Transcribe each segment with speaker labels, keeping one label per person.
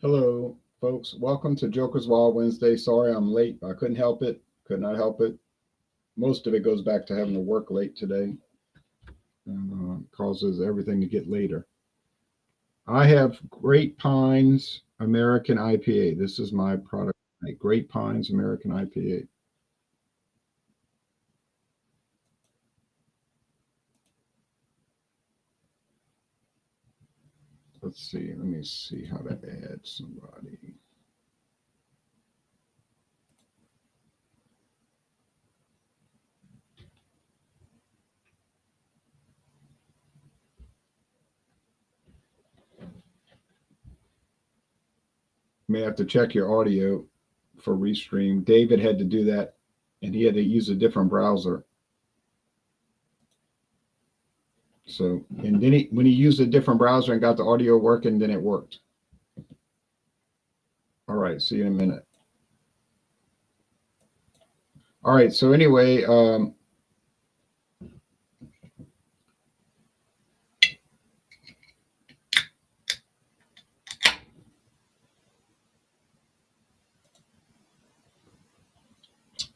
Speaker 1: Hello, folks. Welcome to Joker's Wild Wednesday. Sorry I'm late. I couldn't help it. Could not help it. Most of it goes back to having to work late today and causes everything to get later. I have Great Pines American IPA. This is my product. Great Pines American IPA. Let's see. Let me see how to add somebody. May have to check your audio for restream. David had to do that, and he had to use a different browser. So, and then when he used a different browser and got the audio working, then it worked. All right, see you in a minute. All right, so anyway,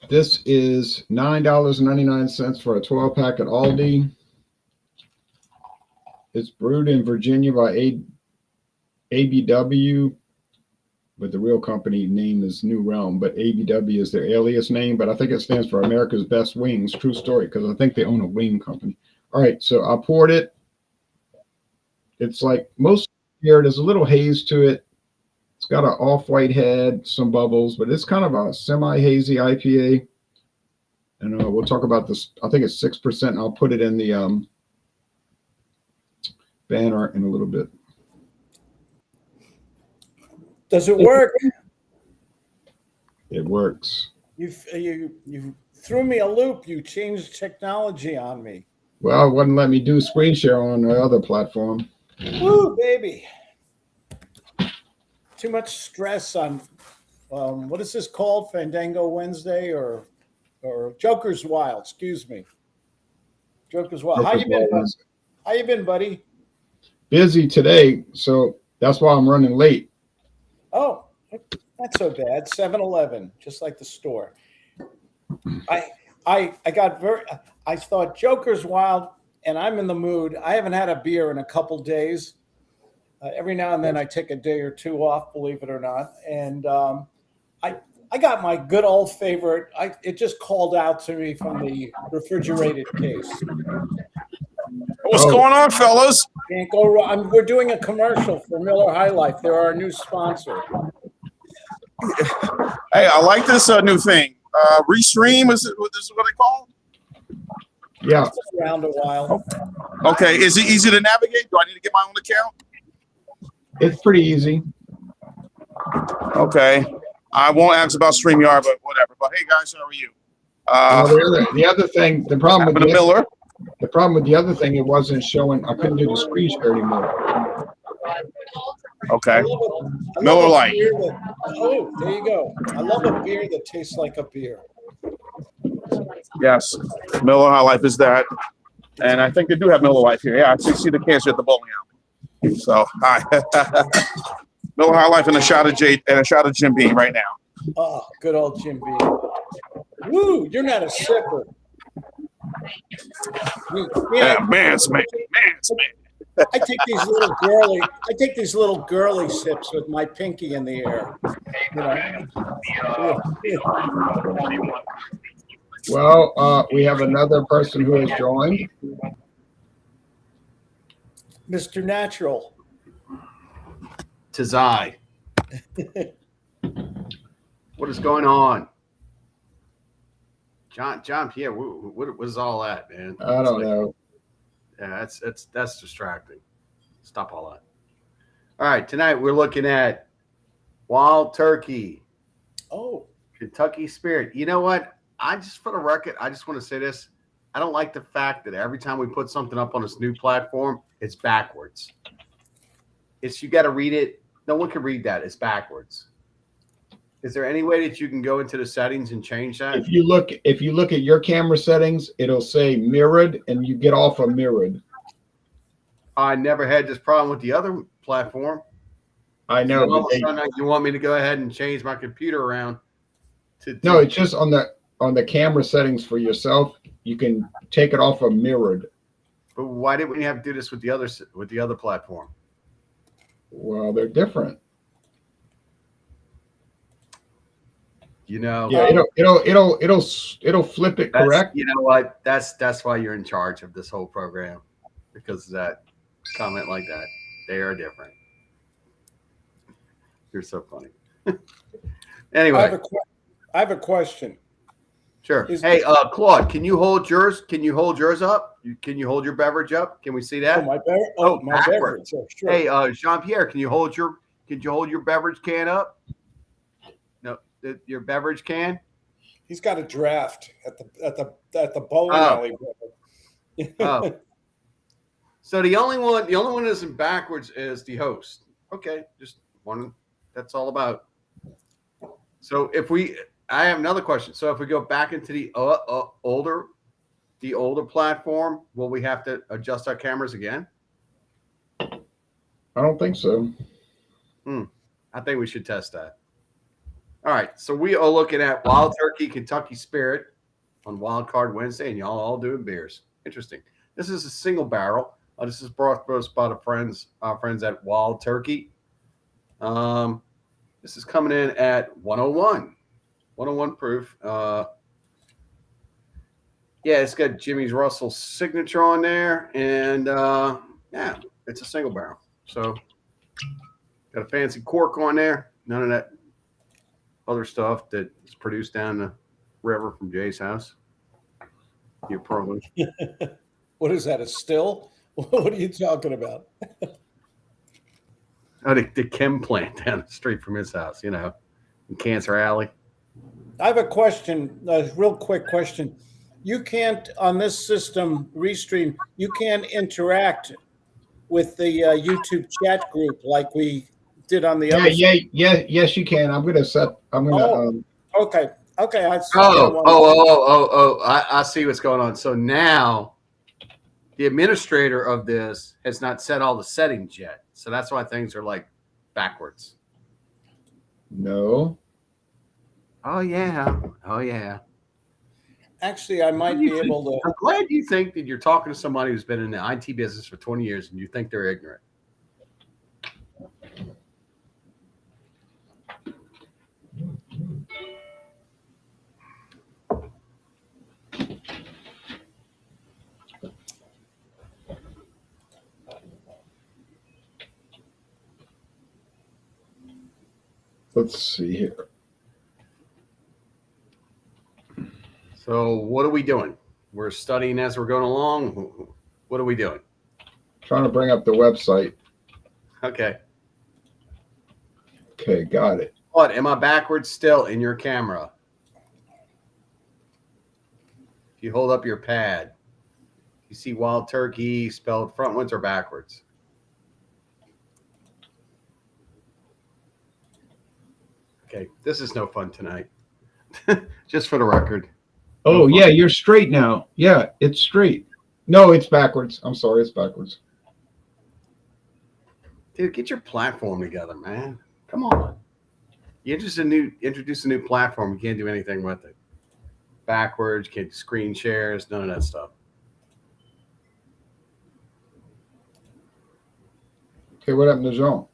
Speaker 1: this is $9.99 for a 12-pack at Aldi. It's brewed in Virginia by ABW, but the real company name is New Realm, but ABW is their alias name, but I think it stands for America's Best Wings. True story, because I think they own a wing company. All right, so I poured it. It's like most beer, there's a little haze to it. It's got an off-white head, some bubbles, but it's kind of a semi-hazy IPA. And we'll talk about this. I think it's 6%. I'll put it in the banner in a little bit.
Speaker 2: Does it work?
Speaker 1: It works.
Speaker 2: You threw me a loop. You changed technology on me.
Speaker 1: Well, it wouldn't let me do screen share on the other platform.
Speaker 2: Woo, baby. Too much stress on, what is this called? Fandango Wednesday or Joker's Wild, excuse me. Joker's Wild. How you been, buddy?
Speaker 1: Busy today, so that's why I'm running late.
Speaker 2: Oh, not so bad. 7-Eleven, just like the store. I thought Joker's Wild, and I'm in the mood. I haven't had a beer in a couple days. Every now and then I take a day or two off, believe it or not. And I got my good old favorite. It just called out to me from the refrigerated case.
Speaker 3: What's going on, fellas?
Speaker 2: Can't go wrong. We're doing a commercial for Miller High Life. They're our new sponsor.
Speaker 3: Hey, I like this new thing. Restream, is this what they call?
Speaker 1: Yeah.
Speaker 2: It's been around a while.
Speaker 3: Okay. Is it easy to navigate? Do I need to get my own account?
Speaker 1: It's pretty easy.
Speaker 3: Okay. I won't ask about StreamYard, but whatever. But hey, guys, how are you?
Speaker 1: The other thing, the problem with
Speaker 3: Miller.
Speaker 1: The problem with the other thing, it wasn't showing. I couldn't do the screen share anymore.
Speaker 3: Okay. Miller Lite.
Speaker 2: Oh, there you go. I love a beer that tastes like a beer.
Speaker 3: Yes. Miller High Life is that. And I think they do have Miller Lite here. Yeah, I see the cans at the bowling alley. So, hi. Miller High Life and a shot of Jim Beam right now.
Speaker 2: Oh, good old Jim Beam. Woo, you're not a sipper.
Speaker 3: Yeah, man's man.
Speaker 2: I take these little girly sips with my pinky in the air.
Speaker 1: Well, we have another person who has joined.
Speaker 2: Mr. Natural.
Speaker 4: 'Tis I. What is going on? John Pierre, what is all that, man?
Speaker 1: I don't know.
Speaker 4: Yeah, that's distracting. Stop all that. All right, tonight we're looking at Wild Turkey.
Speaker 2: Oh,
Speaker 4: Kentucky Spirit. You know what? For the record, I just want to say this. I don't like the fact that every time we put something up on this new platform, it's backwards. You got to read it. No one can read that. It's backwards. Is there any way that you can go into the settings and change that?
Speaker 1: If you look at your camera settings, it'll say mirrored, and you get off of mirrored.
Speaker 4: I never had this problem with the other platform.
Speaker 1: I know,
Speaker 4: All
Speaker 1: but
Speaker 4: of a sudden, you want me to go ahead and change my computer around
Speaker 1: no, it's just on the camera settings for yourself. You can take it off of mirrored.
Speaker 4: But why didn't we have to do this with the other platform?
Speaker 1: Well, they're different.
Speaker 4: Yeah,
Speaker 1: It'll flip it correct.
Speaker 4: You know what? That's why you're in charge of this whole program, because of that comment like that. They are different. You're so funny. Anyway,
Speaker 2: I have a question.
Speaker 4: sure. Hey, Claude, can you hold yours? Can you hold yours up? Can you hold your beverage up? Can we see that?
Speaker 2: My beverage. Oh, sure.
Speaker 4: Hey, Jean-Pierre, can you hold your beverage can up? No, your beverage can.
Speaker 2: He's got a draft at the bowling alley.
Speaker 4: Oh. So the only one that isn't backwards is the host. Okay, just one. That's all about. So I have another question. So if we go back into the older platform, will we have to adjust our cameras again?
Speaker 1: I don't think so.
Speaker 4: I think we should test that. All right. So we are looking at Wild Turkey Kentucky Spirit on Wild Card Wednesday, and y'all all doing beers. Interesting. This is a single barrel. This is brought to us by our friends at Wild Turkey. This is coming in at 101 proof. It's got Jimmy's Russell signature on there, and it's a single barrel. So got a fancy cork on there. None of that other stuff that is produced down the river from Jay's house. You're probably.
Speaker 2: What is that? A still? What are you talking about?
Speaker 4: Oh, the chem plant down the street from his house, in Cancer Alley.
Speaker 2: I have a question, a real quick question. You can't, on this system, Restream, you can't interact with the YouTube chat group like we did on the other.
Speaker 1: Yes, you can. Okay.
Speaker 4: I see what's going on. So now the administrator of this has not set all the settings yet. So that's why things are like backwards.
Speaker 1: No.
Speaker 4: Oh yeah.
Speaker 2: Actually, I might be able to.
Speaker 4: I'm glad you think that you're talking to somebody who's been in the IT business for 20 years and you think they're ignorant.
Speaker 1: Let's see here.
Speaker 4: So what are we doing? We're studying as we're going along. What are we doing?
Speaker 1: Trying to bring up the website.
Speaker 4: Okay.
Speaker 1: Okay, got it.
Speaker 4: What? Am I backwards still in your camera? If you hold up your pad, you see Wild Turkey spelled frontwards or backwards? Okay, this is no fun tonight. Just for the record.
Speaker 1: Oh, yeah, you're straight now. Yeah, it's straight. No, it's backwards. I'm sorry, it's backwards.
Speaker 4: Dude, get your platform together, man. Come on. You introduce a new platform, you can't do anything with it. Backwards, you can't do screen shares, none of that stuff.
Speaker 1: Okay, what happened to Jean?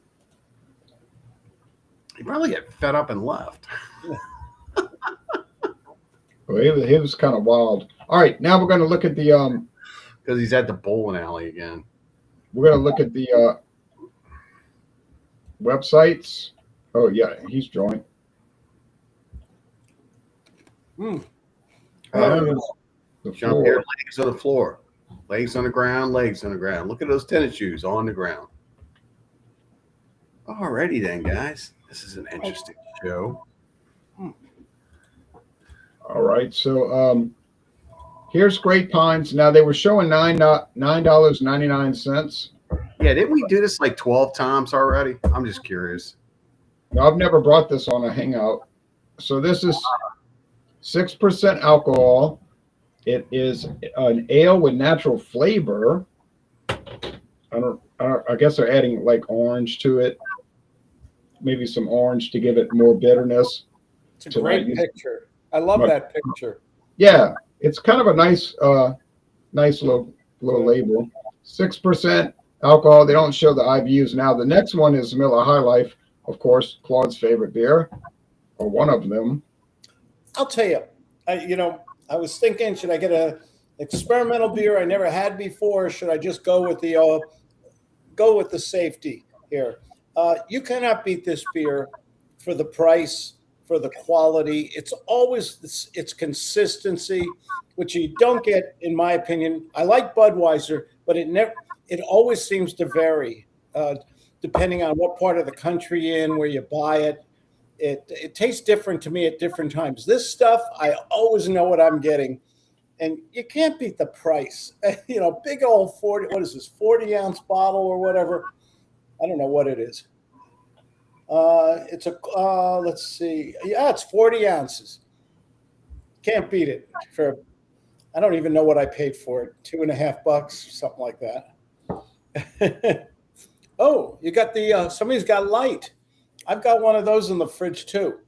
Speaker 4: He probably got fed up and left.
Speaker 1: Well, he was kind of wild. All right, now we're going to look at the
Speaker 4: because he's at the bowling alley again.
Speaker 1: We're going to look at the websites. Oh yeah, he's joined.
Speaker 4: The
Speaker 1: floor.
Speaker 4: Here, legs on the floor, legs on the ground, legs on the ground. Look at those tennis shoes on the ground. Alrighty then, guys. This is an interesting show.
Speaker 1: All right, so here's Great Pines. Now they were showing $9.99.
Speaker 4: Yeah, didn't we do this like 12 times already? I'm just curious.
Speaker 1: No, I've never brought this on a hangout. So this is 6% alcohol. It is an ale with natural flavor. I guess they're adding like orange to it. maybe some orange to give it more bitterness.
Speaker 2: It's a great picture. I love
Speaker 1: Right.
Speaker 2: that picture.
Speaker 1: Yeah, it's kind of a nice little label. 6% alcohol. They don't show the IBUs now. The next one is Miller High Life, of course, Claude's favorite beer, or one of them.
Speaker 2: I'll tell you, I was thinking, should I get a experimental beer I never had before? Or should I just go with the safety here? You cannot beat this beer for the price, for the quality. It's always its consistency, which you don't get, in my opinion. I like Budweiser, but it always seems to vary depending on what part of the country you're in, where you buy it. It tastes different to me at different times. This stuff, I always know what I'm getting, and you can't beat the price. Big old 40, what is this, 40-ounce bottle or whatever? I don't know what it is. Let's see. Yeah, it's 40 ounces. Can't beat it I don't even know what I paid for it. $2.50, something like that. Oh, you got somebody's got light. I've got one of those in the fridge too.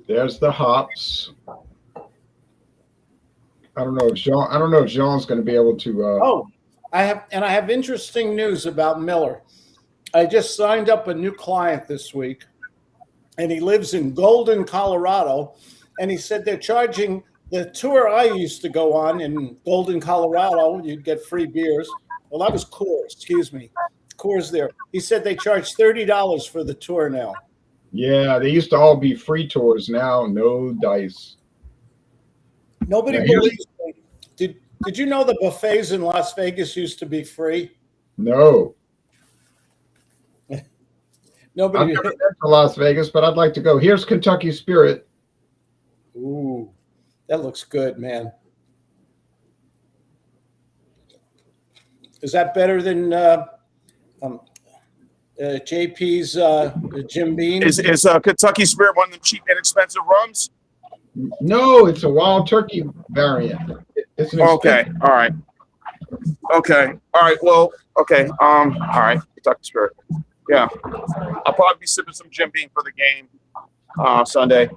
Speaker 1: There's the hops. I don't know if Jean's going to be able to.
Speaker 2: I have interesting news about Miller. I just signed up a new client this week, and he lives in Golden, Colorado, and he said they're charging the tour I used to go on in Golden, Colorado. You'd get free beers. Well, that was Coors. Excuse me. Coors there. He said they charge $30 for the tour now.
Speaker 1: Yeah, they used to all be free tours. Now, no dice.
Speaker 2: Nobody believes me. Did you know the buffets in Las Vegas used to be free?
Speaker 1: No.
Speaker 2: Nobody.
Speaker 1: I've never been to Las Vegas, but I'd like to go. Here's Kentucky Spirit.
Speaker 2: Ooh, that looks good, man. Is that better than JP's Jim Beam?
Speaker 3: Is Kentucky Spirit one of the cheap, inexpensive rums?
Speaker 1: No, it's a wild turkey variant. It's an
Speaker 3: Okay. All right. Okay. All right. Well. Okay. All right. Kentucky Spirit. Yeah. I'll probably be sipping some Jim Beam for the game Sunday.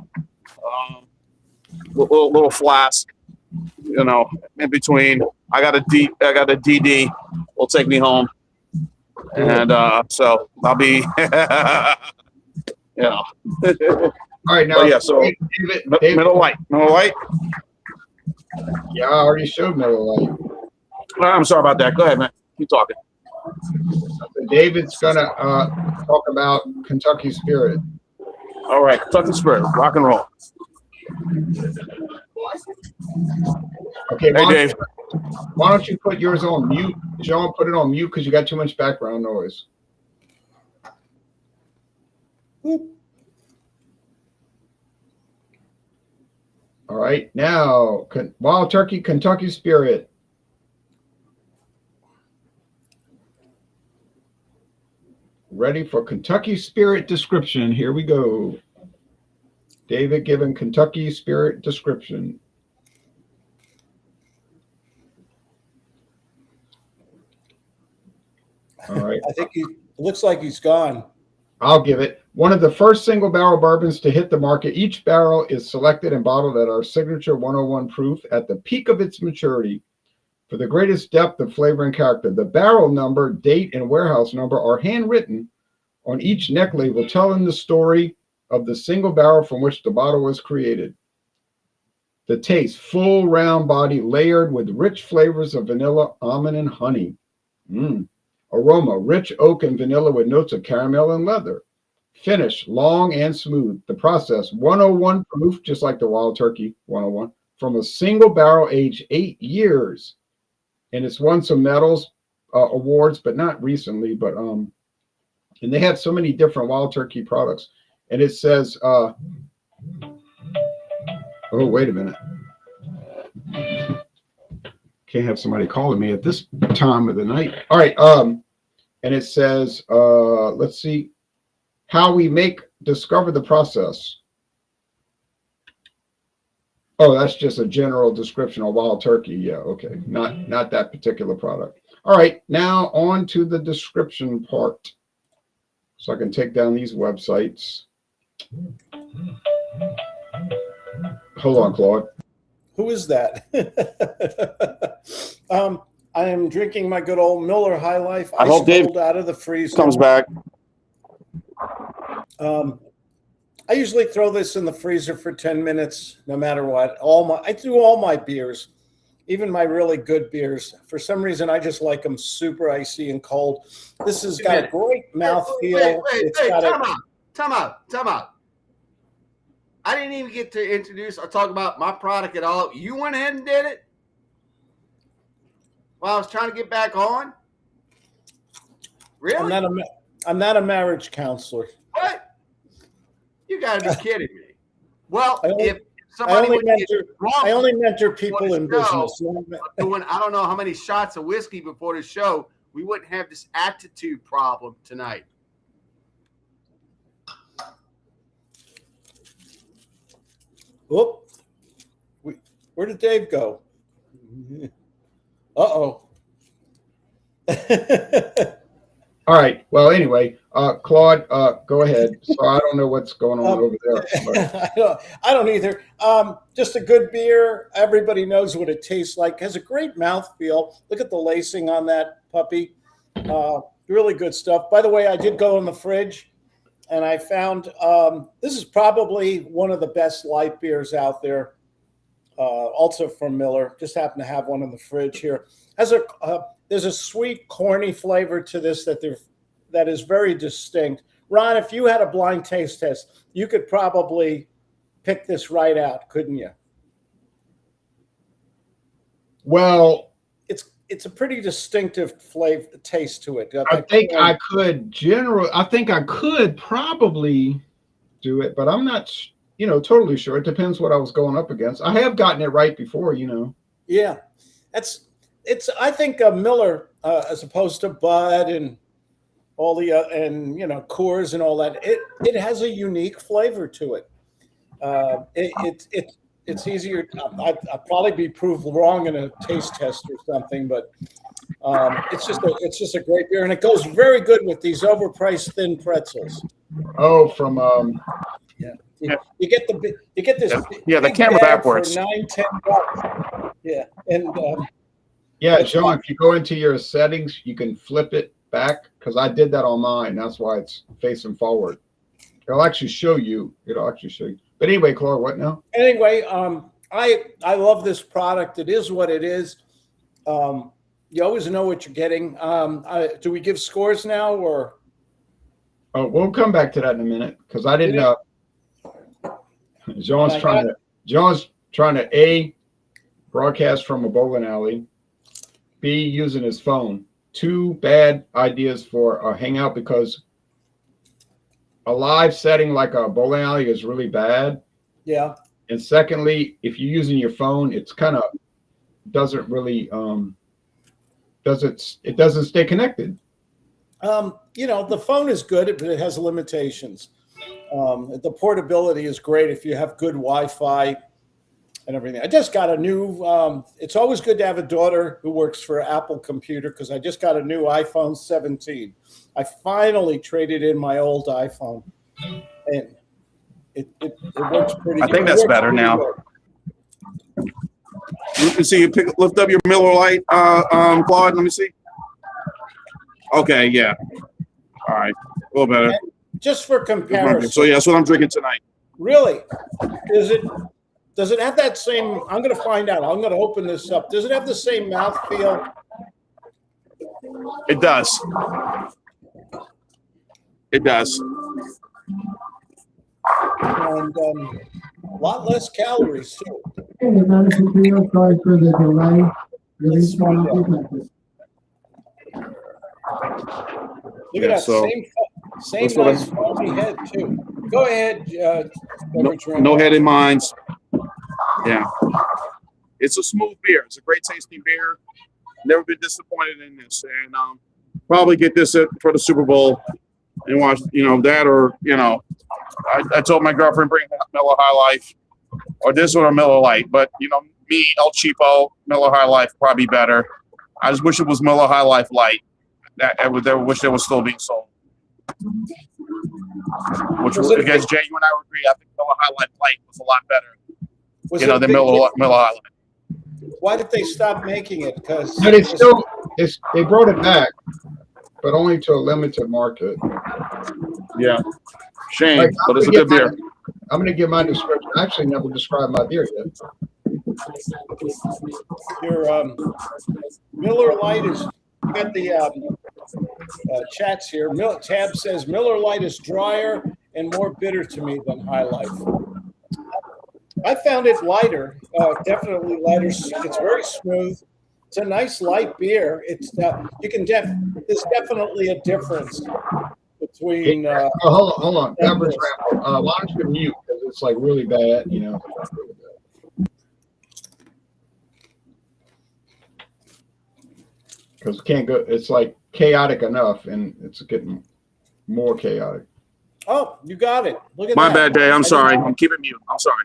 Speaker 3: Little flask. In between. I got a DD. Will take me home. And so I'll be,
Speaker 1: All right, now.
Speaker 3: yeah, so
Speaker 1: David,
Speaker 3: Middle Light.
Speaker 1: Yeah, I already showed Miller Lite.
Speaker 3: I'm sorry about that. Go ahead, man. Keep talking.
Speaker 1: David's gonna talk about Kentucky Spirit.
Speaker 3: All right, Kentucky Spirit, rock and roll.
Speaker 1: Okay,
Speaker 3: Hey, Dave.
Speaker 1: Why don't you put yours on mute? John, put it on mute because you got too much background noise. All right, now Wild Turkey Kentucky Spirit. Ready for Kentucky Spirit description. Here we go. David giving Kentucky Spirit description. All right.
Speaker 2: I think it looks like he's gone.
Speaker 1: I'll give it. One of the first single barrel bourbons to hit the market. Each barrel is selected and bottled at our signature 101 proof at the peak of its maturity for the greatest depth of flavor and character. The barrel number, date, and warehouse number are handwritten on each neck label, telling the story of the single barrel from which the bottle was created. The taste, full round body layered with rich flavors of vanilla, almond, and honey. Aroma, rich oak and vanilla with notes of caramel and leather. Finish, long and smooth. The process, 101 proof, just like the Wild Turkey 101, from a single barrel aged 8 years. And it's won some medals, awards, but not recently. But and they have so many different Wild Turkey products. And it says, oh, wait a minute. Can't have somebody calling me at this time of the night. All right. And it says, let's see, how we discover the process. Oh, that's just a general description of Wild Turkey. Yeah, okay. Not that particular product. All right, now on to the description part. So I can take down these websites. Hold on, Claude.
Speaker 2: Who is that? I am drinking my good old Miller High Life.
Speaker 3: I hope Dave
Speaker 2: cold out of the freezer.
Speaker 3: comes back.
Speaker 2: I usually throw this in the freezer for 10 minutes, no matter what. I do all my beers, even my really good beers. For some reason, I just like them super icy and cold. This has got a great mouthfeel.
Speaker 4: Time out. I didn't even get to introduce or talk about my product at all. You went ahead and did it while I was trying to get back on. Really?
Speaker 2: I'm not a marriage counselor.
Speaker 4: What? You got to be kidding me. Well, if
Speaker 2: I only mentor people in business.
Speaker 4: Doing, I don't know how many shots of whiskey before the show, we wouldn't have this attitude problem tonight.
Speaker 2: Whoop. Where did Dave go? Uh-oh.
Speaker 1: All right. Well, anyway, Claude, go ahead. So I don't know what's going on over there.
Speaker 2: I don't either. Just a good beer. Everybody knows what it tastes like. Has a great mouthfeel. Look at the lacing on that puppy. Really good stuff. By the way, I did go in the fridge, and I found this is probably one of the best light beers out there. Also from Miller. Just happen to have one in the fridge here. There's a sweet, corny flavor to this that is very distinct. Ron, if you had a blind taste test, you could probably pick this right out, couldn't you?
Speaker 1: Well,
Speaker 2: it's a pretty distinctive flavor taste to it.
Speaker 1: I think I could probably do it, but I'm not, totally sure. It depends what I was going up against. I have gotten it right before,
Speaker 2: Yeah, I think Miller, as opposed to Bud and all the Coors and all that, it has a unique flavor to it. It's easier. I'd probably be proved wrong in a taste test or something, but it's just a great beer, and it goes very good with these overpriced thin pretzels.
Speaker 1: Oh, from
Speaker 2: You get this.
Speaker 3: The camera backwards.
Speaker 2: For $9-10. Yeah, and.
Speaker 1: Yeah, John, if you go into your settings, you can flip it back, because I did that on mine. That's why it's facing forward. It'll actually show you. But anyway, Claude, what now?
Speaker 2: Anyway, I love this product. It is what it is. You always know what you're getting. Do we give scores now, or?
Speaker 1: Oh, we'll come back to that in a minute, because I didn't know. John's trying to A, broadcast from a bowling alley. B, using his phone. 2 bad ideas for a hangout, because a live setting like a bowling alley is really bad.
Speaker 2: Yeah.
Speaker 1: And secondly, if you're using your phone, it's kind of doesn't really it doesn't stay connected.
Speaker 2: The phone is good, but it has limitations. The portability is great if you have good Wi-Fi and everything. I just got a new, it's always good to have a daughter who works for Apple Computer, because I just got a new iPhone 17. I finally traded in my old iPhone, and it works pretty good.
Speaker 3: I think that's better now. Good. You can see lift up your Miller Lite, Claude. Let me see. Okay, yeah. All right, a little better.
Speaker 2: And just for comparison.
Speaker 3: So yeah, that's what I'm drinking tonight.
Speaker 2: Really? Does it have that same? I'm going to find out. I'm going to open this up. Does it have the same mouthfeel?
Speaker 3: It does. It does.
Speaker 2: And a lot less calories too.
Speaker 5: Hey, sorry for the delay.
Speaker 2: Let's find out. Look at that, same nice foamy head too. Go ahead,
Speaker 3: no head in minds. Yeah, it's a smooth beer. It's a great tasting beer. Never been disappointed in this, and probably get this for the Super Bowl and watch. That, or I told my girlfriend bring Miller High Life, or this one or Miller Lite. But me, El Cheapo, Miller High Life probably better. I just wish it was Miller High Life Light. I wish it was still being sold. Which
Speaker 2: Was it-
Speaker 3: against Jay, you and I would agree. I think Miller High Life Light was a lot better,
Speaker 2: Was
Speaker 3: you
Speaker 2: it
Speaker 3: know,
Speaker 2: a
Speaker 3: than
Speaker 2: big
Speaker 3: Miller
Speaker 2: hit?
Speaker 3: High Life.
Speaker 2: Why did they stop making it? Because
Speaker 1: But they brought it back, but only to a limited market.
Speaker 3: Yeah, shame,
Speaker 1: Like,
Speaker 3: but it's a good beer.
Speaker 1: I'm gonna give my description. I actually never described my beer yet.
Speaker 2: your Miller Lite is, you got the chats here. Tab says Miller Lite is drier and more bitter to me than High Life. I found it lighter, definitely lighter. It's very smooth. It's a nice light beer. It's there's definitely a difference between.
Speaker 1: Hold on. Beverage wrap. Why don't you mute? Because it's like really bad, you know. Because can't go. It's like chaotic enough, and it's getting more chaotic.
Speaker 2: Oh, you got it. Look at
Speaker 3: My
Speaker 2: that.
Speaker 3: bad, Day. I'm sorry. I'm keeping mute. I'm sorry.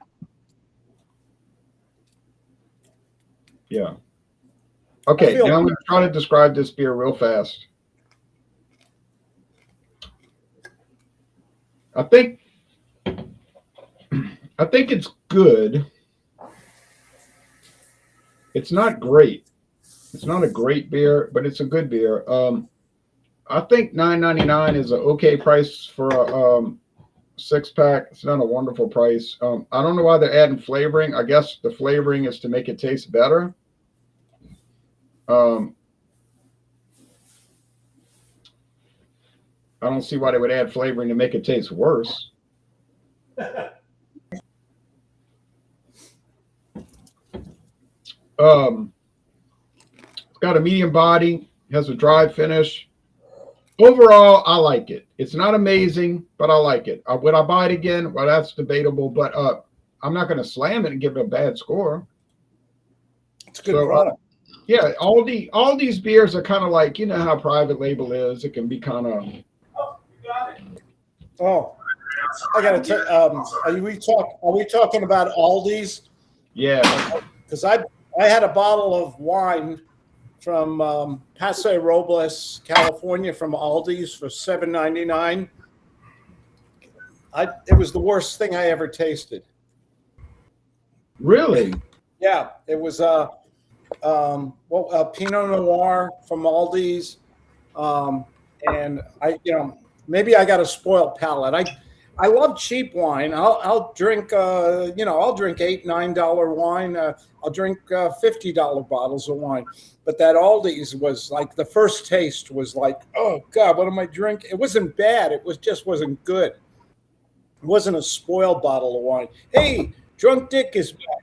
Speaker 1: Yeah. Okay. Now I'm going to try to describe this beer real fast. I think it's good. It's not great. It's not a great beer, but it's a good beer. I think $9.99 is an okay price for a 6-pack. It's not a wonderful price. I don't know why they're adding flavoring. I guess the flavoring is to make it taste better. I don't see why they would add flavoring to make it taste worse. It's got a medium body, has a dry finish. Overall, I like it. It's not amazing, but I like it. Would I buy it again? Well, that's debatable, but I'm not going to slam it and give it a bad score.
Speaker 2: It's a good product.
Speaker 1: Yeah, all these beers are kind of like, you know how private label is. It can be kind of.
Speaker 2: Oh, you got it. Oh, I got to tell. Are we talking about Aldi's?
Speaker 1: Yeah.
Speaker 2: Because I had a bottle of wine from Paso Robles, California, from Aldi's for $7.99. It was the worst thing I ever tasted.
Speaker 1: Really?
Speaker 2: Yeah, it was Pinot Noir from Aldi's, and maybe I got a spoiled palate. I love cheap wine. I'll drink I'll drink $8-9 wine. I'll drink $50 bottles of wine. But that Aldi's was like, the first taste was like, oh God, what am I drinking? It wasn't bad. It wasn't good. It wasn't a spoiled bottle of wine. Hey, Drunk Dick is back.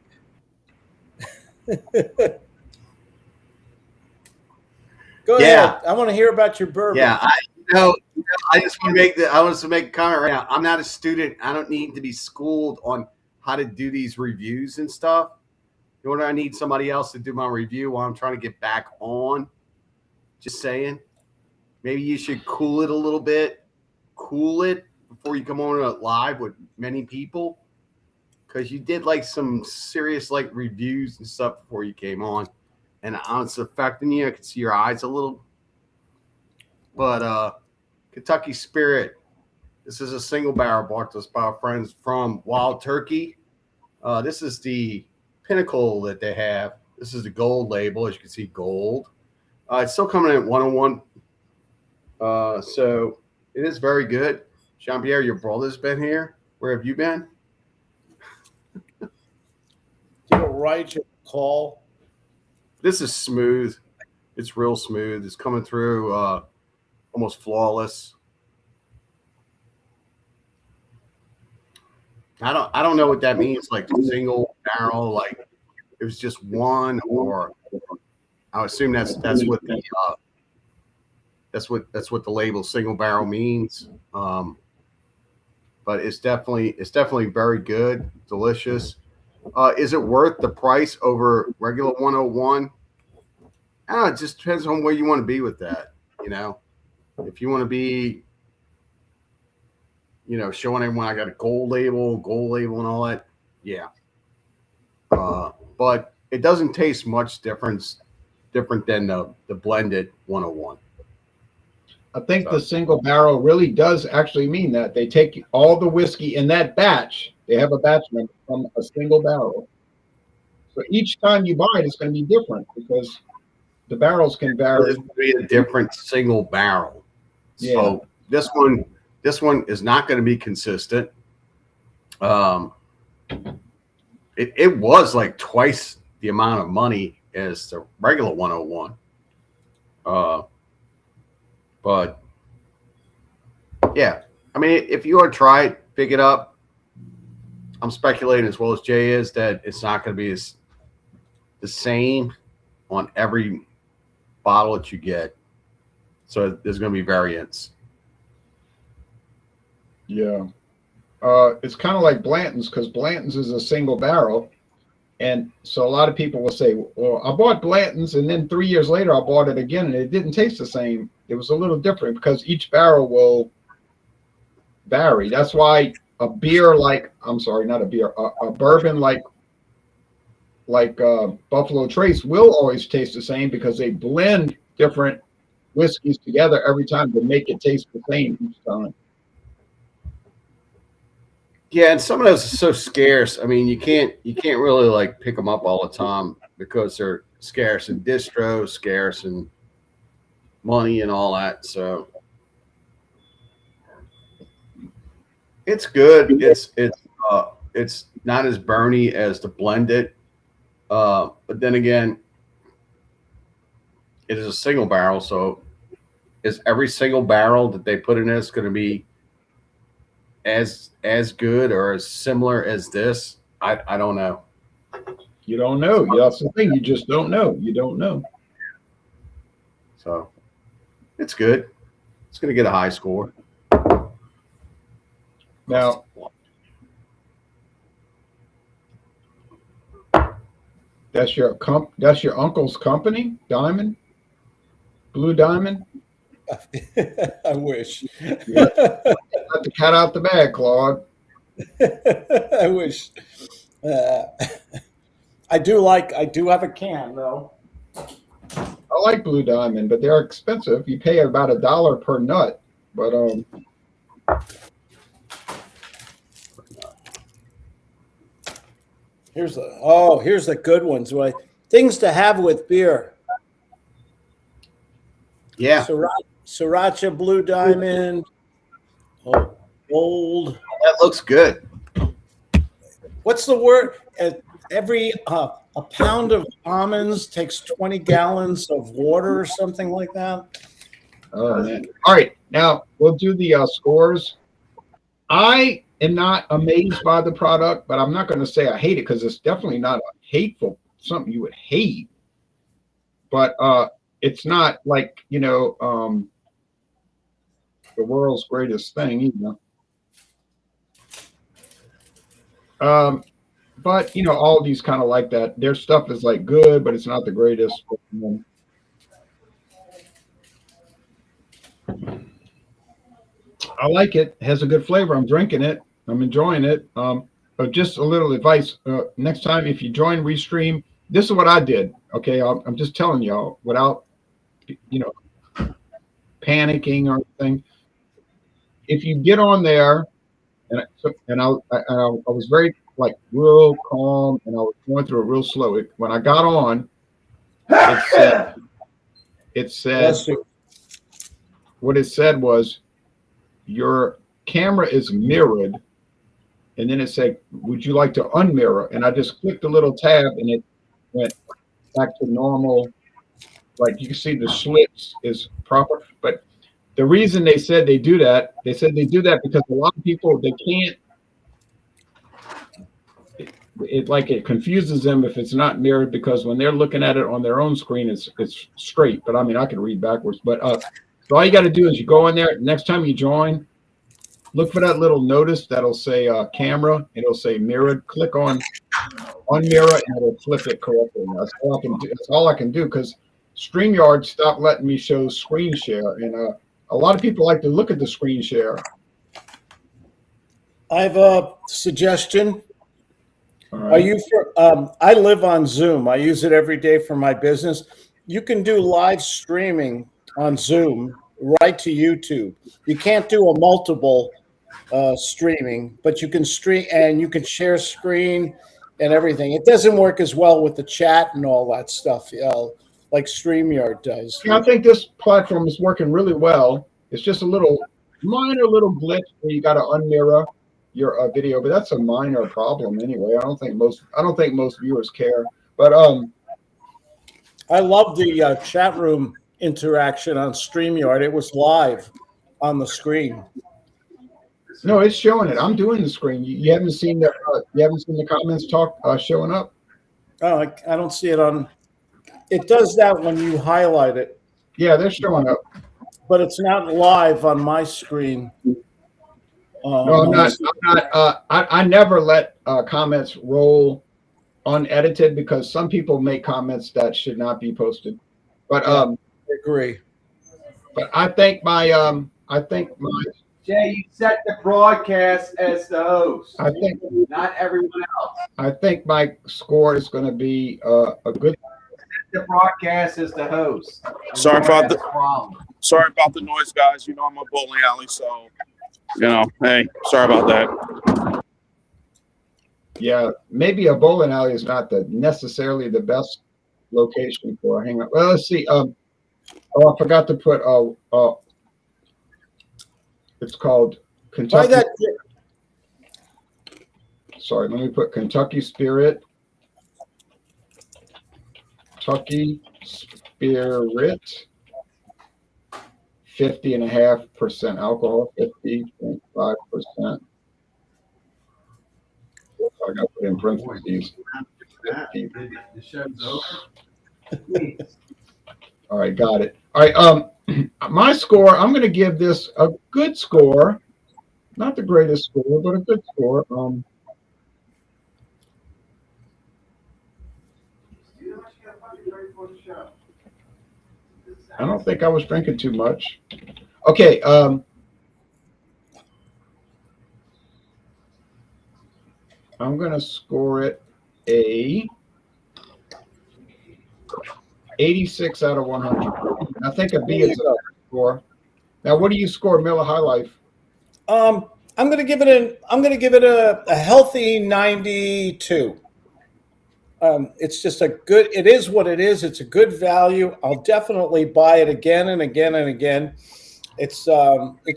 Speaker 2: Go ahead. I want to hear about your bourbon.
Speaker 4: Yeah, I just want to make a comment right now. I'm not a student. I don't need to be schooled on how to do these reviews and stuff. You know what? I need somebody else to do my review while I'm trying to get back on. Just saying. Maybe you should cool it a little bit. Cool it before you come on live with many people. Because you did like some serious like reviews and stuff before you came on. And it's affecting you. I can see your eyes a little. But Kentucky Spirit. This is a single barrel bought to us by our friends from Wild Turkey. This is the pinnacle that they have. This is the gold label, as you can see, gold. It's still coming in at 101. So it is very good. Jean-Pierre, your brother's been here. Where have you been?
Speaker 2: You're right, your call.
Speaker 4: This is smooth. It's real smooth. It's coming through almost flawless. I don't know what that means, like single barrel, like it was just one, or I assume that's what the that's what the label single barrel means. But it's definitely very good, delicious. Is it worth the price over regular 101? I don't know, it just depends on where you want to be with that. You know, if you want to be, showing everyone I got a gold label and all that. Yeah. But it doesn't taste much different than the blended 101.
Speaker 1: I think the single barrel really does actually mean that they take all the whiskey in that batch. They have a batch number from a single barrel. So each time you buy it, it's going to be different because the barrels can vary.
Speaker 4: It's going to be a different single barrel.
Speaker 1: Yeah.
Speaker 4: So this one is not going to be consistent. It was like twice the amount of money as the regular 101. But yeah, I mean, if you want to try it, pick it up. I'm speculating as well as Jay is that it's not going to be the same on every bottle that you get. So there's going to be variants.
Speaker 1: Yeah. It's kind of like Blanton's because Blanton's is a single barrel. And so a lot of people will say, well, I bought Blanton's and then 3 years later I bought it again and it didn't taste the same. It was a little different because each barrel will vary. That's why a beer like, I'm sorry, not a beer, a bourbon like Buffalo Trace will always taste the same because they blend different whiskeys together every time to make it taste the same each time.
Speaker 4: Yeah, and some of those are so scarce. I mean, you can't really like pick them up all the time because they're scarce in distro, scarce in money and all that. So it's good. It's not as burny as the blended, but then again, it is a single barrel. So is every single barrel that they put in this going to be as good or as similar as this? I don't know.
Speaker 1: You don't know. That's the thing. You just don't know. You don't know.
Speaker 4: So it's good. It's going to get a high score.
Speaker 1: Now, that's your uncle's company, Diamond, Blue Diamond.
Speaker 2: I wish.
Speaker 1: Yeah. Let the cat out the bag, Claude.
Speaker 2: I wish. I do have a can though.
Speaker 1: I like Blue Diamond, but they're expensive. You pay about $1 per nut. But
Speaker 2: here's the good ones. Things to have with beer.
Speaker 4: Yeah,
Speaker 2: Sriracha, Blue Diamond, Old.
Speaker 4: that looks good.
Speaker 2: What's the word? Every a pound of almonds takes 20 gallons of water or something like that.
Speaker 1: oh man! All right, now we'll do the scores. I am not amazed by the product, but I'm not going to say I hate it because it's definitely not a hateful something you would hate. But it's not like the world's greatest thing either. But all of these kind of like that. Their stuff is like good, but it's not the greatest. I like it. It has a good flavor. I'm drinking it. I'm enjoying it. But just a little advice. Next time, if you join Restream, this is what I did. Okay, I'm just telling y'all without panicking or anything. If you get on there, and I was very real calm, and I was going through it real slow. When I got on, it said what it said was your camera is mirrored, and then it said, would you like to unmirror? And I just clicked the little tab and it went back to normal. Like you can see the slits is proper. But the reason they said they do that because a lot of people, they can't, it confuses them if it's not mirrored, because when they're looking at it on their own screen, it's straight. But I mean, I can read backwards. But so all you got to do is you go in there. Next time you join, look for that little notice that'll say camera. It'll say mirrored. Click on mirror, and it'll flip it correctly. That's all I can do. That's all I can do because StreamYard stopped letting me show screen share, and a lot of people like to look at the screen share.
Speaker 2: I have a suggestion.
Speaker 1: All right.
Speaker 2: I live on Zoom. I use it every day for my business. You can do live streaming on Zoom right to YouTube. You can't do a multiple streaming, but you can stream and you can share screen and everything. It doesn't work as well with the chat and all that stuff, like StreamYard does.
Speaker 1: Yeah, I think this platform is working really well. It's just a minor little glitch where you got to unmirror your video, but that's a minor problem anyway. I don't think most viewers care. But
Speaker 2: I love the chat room interaction on StreamYard. It was live on the screen.
Speaker 1: no, it's showing it. I'm doing the screen. You haven't seen the comments showing up.
Speaker 2: Oh, I don't see it on. It does that when you highlight it,
Speaker 1: Yeah, they're showing up.
Speaker 2: but it's not live on my screen.
Speaker 1: No, I'm not. I never let comments roll unedited because some people make comments that should not be posted. But
Speaker 2: I agree.
Speaker 1: but I think my
Speaker 4: Jay, you set the broadcast as the host.
Speaker 1: I think
Speaker 4: Not everyone else.
Speaker 1: I think my score is going to be a good.
Speaker 4: The broadcast is the host.
Speaker 3: Sorry about the
Speaker 4: problem.
Speaker 3: sorry about the noise, guys. You know I'm a bowling alley, so hey, sorry about that.
Speaker 1: Yeah, maybe a bowling alley is not necessarily the best location for a hangout. Well, let's see. Oh, I forgot to put. It's called
Speaker 2: Try
Speaker 1: Kentucky.
Speaker 2: that.
Speaker 1: Sorry, let me put Kentucky Spirit. Kentucky Spirit. 50.5% alcohol. 50.5%. I got to put in parentheses. 50.
Speaker 4: The show's over.
Speaker 1: All right, got it. All right, my score, I'm going to give this a good score. Not the greatest score, but a good score. I don't think I was drinking too much. Okay, I'm going to score it a 86 out of 100. And I think a B is a better score. Now, what do you score Miller High Life?
Speaker 2: I'm going to give it a healthy 92. It's just it is what it is. It's a good value. I'll definitely buy it again and again and again. It's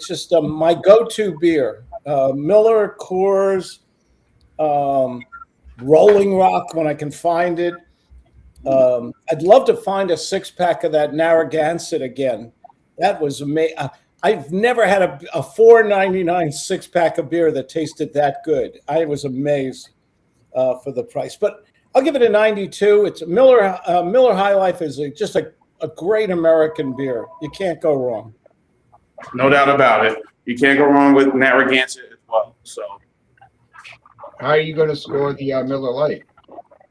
Speaker 2: just my go-to beer. Miller, Coors, Rolling Rock when I can find it. I'd love to find a 6-pack of that Narragansett again. That was amazing. I've never had a $4.99 6-pack of beer that tasted that good. I was amazed for the price. But I'll give it a 92. It's Miller High Life is just a great American beer. You can't go wrong.
Speaker 3: No doubt about it. You can't go wrong with Narragansett as well. So
Speaker 1: How are you going to score the Miller Lite?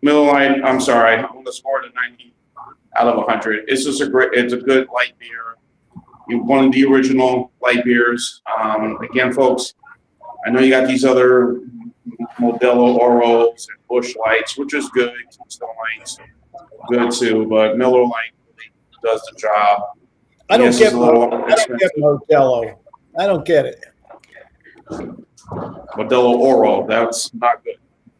Speaker 3: Miller Lite, I'm sorry, I'm going to score it a 90 out of 100. It's just it's a good light beer. One of the original light beers. Again, folks, I know you got these other Modelo Oros and Busch Lights, which is good. Keystone Lights, good too. But Miller Lite really does the job.
Speaker 2: I don't get
Speaker 3: expensive.
Speaker 2: Modelo. I don't get it.
Speaker 3: Modelo Oro, that's not good.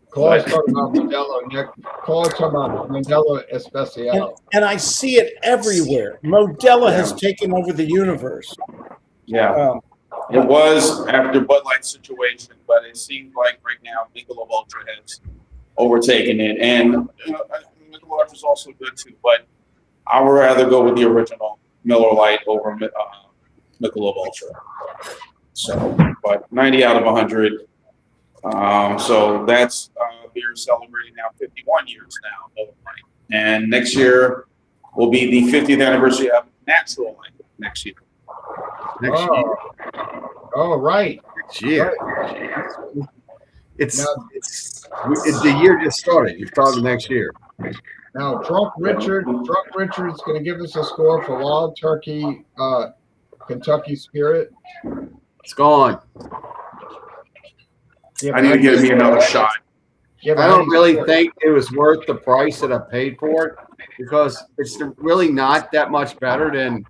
Speaker 1: Claude's talking about Modelo, Nick. Claude's talking about Modelo Especial.
Speaker 2: And I see it everywhere. Modelo has taken over the universe.
Speaker 3: Yeah. It was after Bud Light situation, but it seems like right now Michelob Ultra has overtaken it. And Michelob Ultra is also good too, but I would rather go with the original Miller Lite over Michelob Ultra. So, but 90 out of 100. So that's beer celebrating now 51 years now, Miller Lite. And next year will be the 50th anniversary of Natural Light next year.
Speaker 1: Oh, right.
Speaker 4: Next year. It's the year just started. You're starting next year.
Speaker 1: Now, Drunk Richard's going to give us a score for Wild Turkey Kentucky Spirit.
Speaker 4: It's gone.
Speaker 1: Yeah,
Speaker 3: I need to get me another shot.
Speaker 1: Yeah,
Speaker 4: I don't really think it was worth the price that I paid for it because it's really not that much better than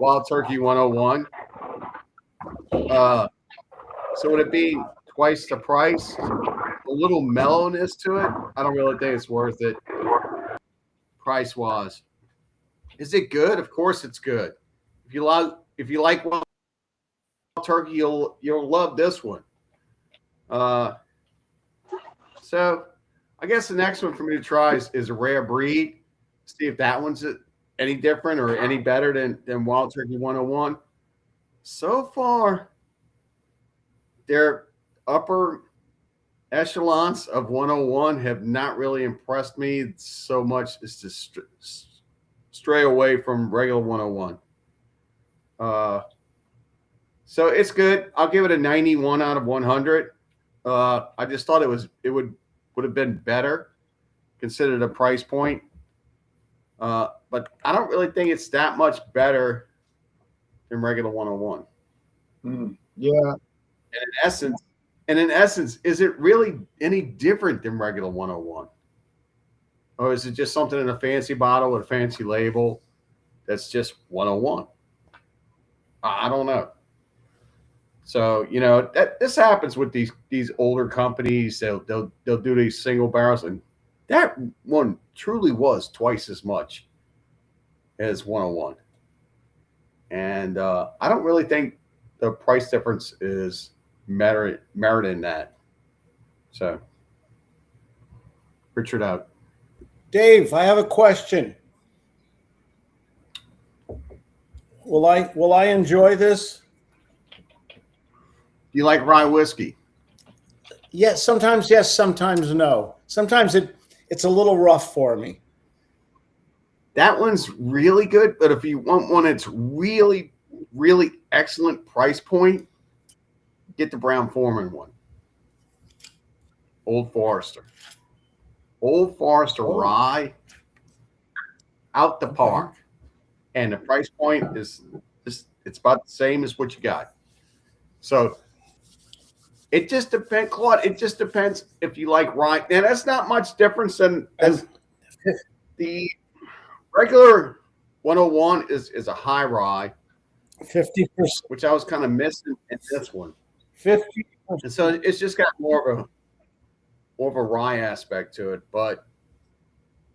Speaker 4: Wild Turkey 101. So would it be twice the price? A little mellowness to it. I don't really think it's worth it. Price wise, is it good? Of course, it's good. If you like Wild Turkey, you'll love this one. So I guess the next one for me to try is a rare breed. See if that one's any different or any better than Wild Turkey 101. So far, their upper echelons of 101 have not really impressed me so much as to stray away from regular 101. So it's good. I'll give it a 91 out of 100. I just thought it would have been better considered a price point. But I don't really think it's that much better than regular 101.
Speaker 1: Yeah.
Speaker 4: And in essence, is it really any different than regular 101? Or is it just something in a fancy bottle with a fancy label that's just 101? I don't know. So, this happens with these older companies. They'll do these single barrels, and that one truly was twice as much as 101. And I don't really think the price difference is merit in that. So, Richard out.
Speaker 2: Dave, I have a question. Will I enjoy this?
Speaker 4: Do you like rye whiskey?
Speaker 2: Yes, sometimes no. Sometimes it's a little rough for me.
Speaker 4: That one's really good, but if you want one that's really, really excellent price point, get the Brown Foreman one. Old Forester. Old Forester rye out the park. And the price point is it's about the same as what you got. So it just depends, Claude. It just depends if you like rye. And that's not much difference than as the regular 101 is a high rye.
Speaker 2: 50%.
Speaker 4: Which I was kind of missing in this one.
Speaker 2: 50%.
Speaker 4: And so it's just got more of a rye aspect to it. But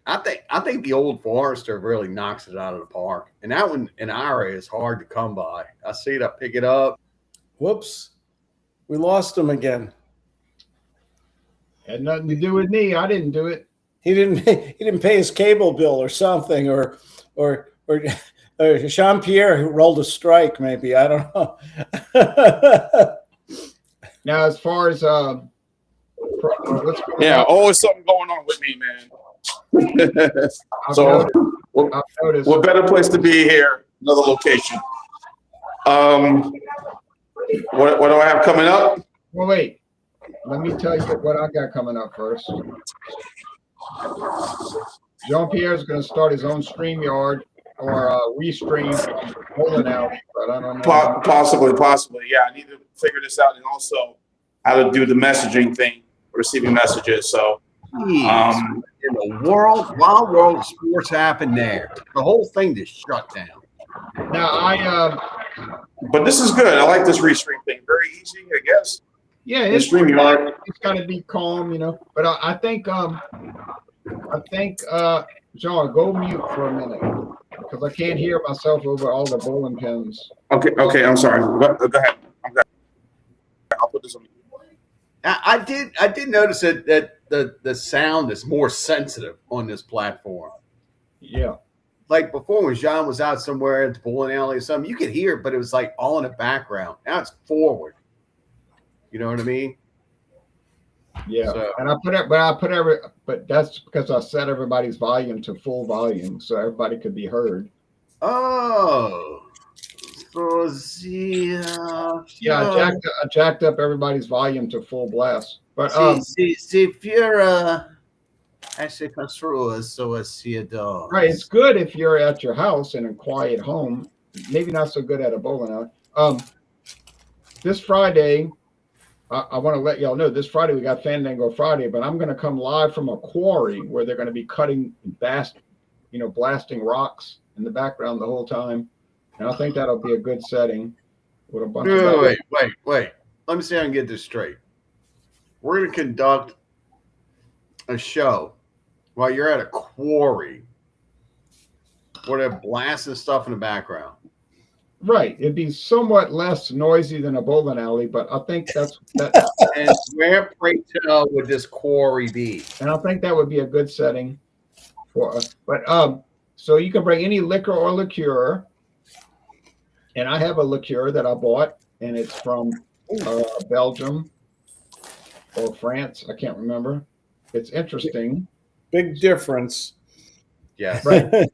Speaker 4: I think the Old Forester really knocks it out of the park. And that one in our area is hard to come by. I see it, I pick it up.
Speaker 2: Whoops. We lost him again.
Speaker 1: Had nothing to do with me. I didn't do it.
Speaker 2: He didn't pay his cable bill or something, or Jean-Pierre who rolled a strike, maybe. I don't know.
Speaker 1: Now, as far as
Speaker 3: always something going on with me, man. So, what better place to be here? Another location. What do I have coming up?
Speaker 1: Well, wait. Let me tell you what I got coming up first. Jean-Pierre is going to start his own StreamYard or restream bowling alley, but I don't know.
Speaker 3: Possibly. Yeah, I need to figure this out, and also how to do the messaging thing, receiving messages. So,
Speaker 4: in the wild world of sports happened there. The whole thing just shut down.
Speaker 1: Now
Speaker 3: but this is good. I like this restream thing. Very easy, I guess.
Speaker 1: Yeah, it's
Speaker 3: StreamYard.
Speaker 1: It's got to be calm, But I think John, go mute for a minute because I can't hear myself over all the bowling pins.
Speaker 3: Okay. I'm sorry. Go ahead. I'll put this on.
Speaker 4: I did notice that the sound is more sensitive on this platform.
Speaker 1: Yeah.
Speaker 4: Like before, when Jean was out somewhere at the bowling alley or something, you could hear it, but it was like all in the background. Now it's forward. You know what I mean?
Speaker 1: Yeah.
Speaker 4: So,
Speaker 1: And but that's because I set everybody's volume to full volume so everybody could be heard.
Speaker 4: oh. So,
Speaker 1: Yeah, I jacked up everybody's volume to full blast. But
Speaker 4: if you're actually construe so as see a dog.
Speaker 1: right, it's good if you're at your house in a quiet home. Maybe not so good at a bowling alley. This Friday, I want to let y'all know this Friday we got Fandango Friday, but I'm going to come live from a quarry where they're going to be cutting blasting rocks in the background the whole time. And I think that'll be a good setting with a bunch
Speaker 4: Wait,
Speaker 1: of.
Speaker 4: wait, wait, wait. Let me see if I can get this straight. We're going to conduct a show while you're at a quarry where they're blasting stuff in the background.
Speaker 1: Right. It'd be somewhat less noisy than a bowling alley, but I think that.
Speaker 4: And where, pray tell, would this quarry be?
Speaker 1: And I think that would be a good setting for us. But so you can bring any liquor or liqueur. And I have a liqueur that I bought, and it's from Belgium or France. I can't remember. It's interesting.
Speaker 2: Big difference.
Speaker 4: Yes.
Speaker 1: Right.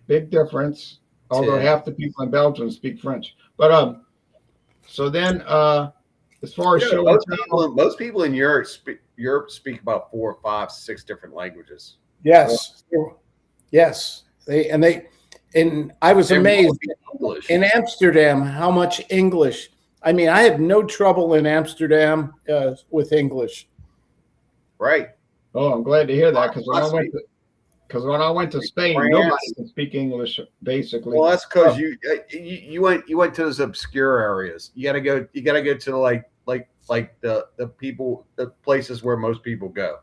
Speaker 1: Big difference. Although half the people in Belgium speak French. But so then as far as show and tell,
Speaker 4: most people in Europe speak about 4, 5, 6 different languages.
Speaker 2: Yes. Yes. And I was amazed in Amsterdam how much English. I mean, I had no trouble in Amsterdam with English.
Speaker 4: Right.
Speaker 1: oh, I'm glad to hear that because when I went to Spain,
Speaker 4: France.
Speaker 1: nobody can speak English basically.
Speaker 4: Well, that's because you went to those obscure areas. You gotta go to like the places where most people go,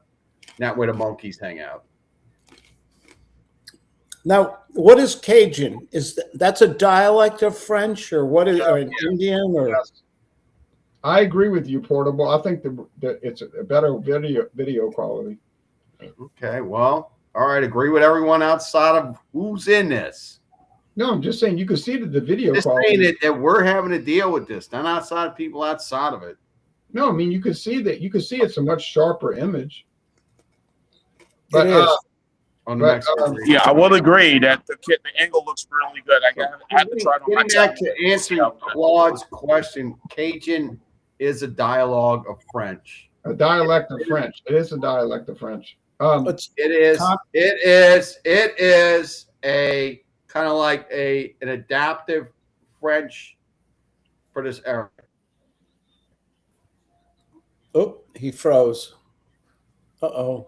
Speaker 4: not where the monkeys hang out.
Speaker 2: Now, what is Cajun? That's a dialect of French, or what is or an Indian, or
Speaker 1: Yes. I agree with you, Portable. I think that it's a better video quality.
Speaker 4: Okay, well, all right. Agree with everyone outside of who's in this.
Speaker 1: No, I'm just saying you can see that the video
Speaker 4: Just
Speaker 1: quality.
Speaker 4: saying that we're having to deal with this, not outside people outside of it.
Speaker 1: No, I mean you can see that. You can see it's a much sharper image. But
Speaker 2: it is.
Speaker 4: On the
Speaker 1: But,
Speaker 4: Mexican region.
Speaker 3: Yeah, I would agree that the angle looks really good. I have to try it on my
Speaker 4: Getting back
Speaker 3: tablet.
Speaker 4: to answering Claude's question, Cajun is a dialogue of French.
Speaker 1: a dialect of French. It is a dialect of French.
Speaker 2: But
Speaker 4: It is a kind of like an adaptive French for this era.
Speaker 2: oh, he froze. Uh-oh.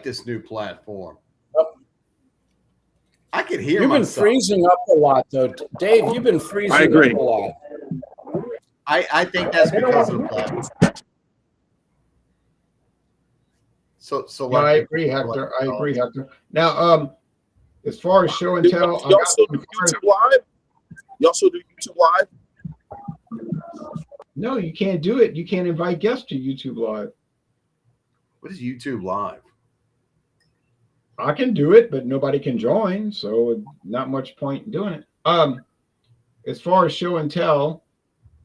Speaker 4: This new platform.
Speaker 2: Yep.
Speaker 4: I can hear
Speaker 2: You've been
Speaker 4: myself.
Speaker 2: freezing up a lot, though. Dave, you've been freezing
Speaker 3: I agree.
Speaker 2: up a lot.
Speaker 4: I think that's because of the platform. So
Speaker 1: No, I agree, Hector. I agree, Hector. Now, as far as show and tell,
Speaker 3: You also do YouTube Live? You also do YouTube Live?
Speaker 1: no, you can't do it. You can't invite guests to YouTube Live.
Speaker 4: What is YouTube Live?
Speaker 1: I can do it, but nobody can join, so not much point in doing it. As far as show and tell,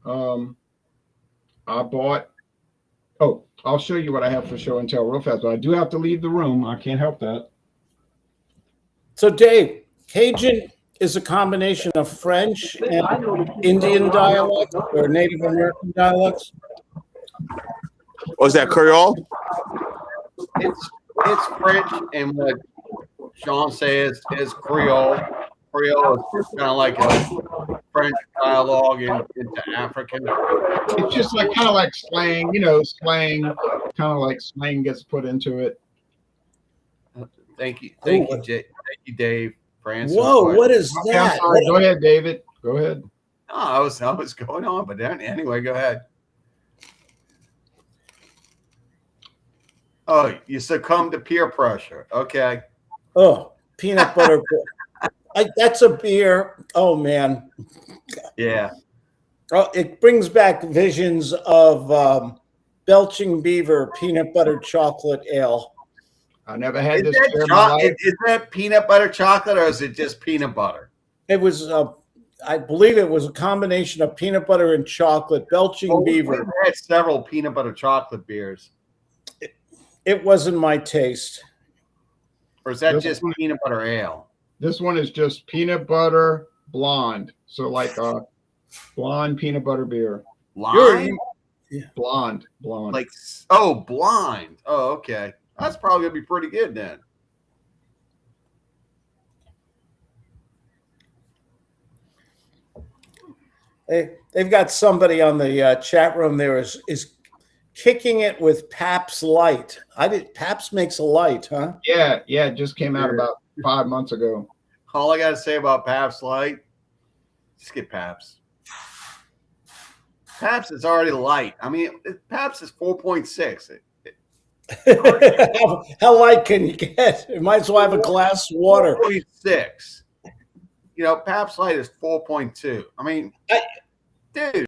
Speaker 1: I bought. Oh, I'll show you what I have for show and tell real fast. But I do have to leave the room. I can't help that.
Speaker 2: So, Dave, Cajun is a combination of French and Indian dialect or Native American dialects.
Speaker 3: Was that Creole?
Speaker 4: It's French, and what Sean says is Creole. Creole is kind of like a French dialogue into African.
Speaker 1: It's just like kind of like slang, slang, kind of like slang gets put into it.
Speaker 4: Thank you, Thank you, Dave, for answering.
Speaker 2: Whoa, what is
Speaker 1: Okay, I'm
Speaker 2: that?
Speaker 1: sorry. Go ahead, David. Go ahead.
Speaker 4: No, I was going on, but then, anyway, go ahead. Oh, you succumb to peer pressure. Okay.
Speaker 2: Oh, peanut butter. That's a beer. Oh, man.
Speaker 4: Yeah.
Speaker 2: Oh, it brings back visions of Belching Beaver peanut butter chocolate ale.
Speaker 1: I never had
Speaker 4: Is
Speaker 1: this beer in my
Speaker 4: that,
Speaker 1: life.
Speaker 4: is that peanut butter chocolate or is it just peanut butter?
Speaker 2: It was, I believe it was a combination of peanut butter and chocolate. Belching Beaver.
Speaker 4: We've had several peanut butter chocolate beers.
Speaker 2: It wasn't my taste.
Speaker 4: Or is that
Speaker 1: This
Speaker 4: just
Speaker 1: one-
Speaker 4: peanut butter ale?
Speaker 1: This one is just peanut butter blonde. So like a blonde peanut butter beer.
Speaker 4: Lime?
Speaker 1: Blonde.
Speaker 4: Like, blind. Oh, okay. That's probably going to be pretty good then.
Speaker 2: They've got somebody on the chat room there is kicking it with Pabst Light. Pabst makes a light, huh?
Speaker 1: Yeah, it just came out about 5 months ago.
Speaker 4: All I got to say about Pabst Light, Just get Pabst. Pabst is already light. I mean, Pabst is 4.6.
Speaker 2: How light can you get? You might as well have a glass of water.
Speaker 4: 4.6. You know, Pabst Light is 4.2. I mean, dude.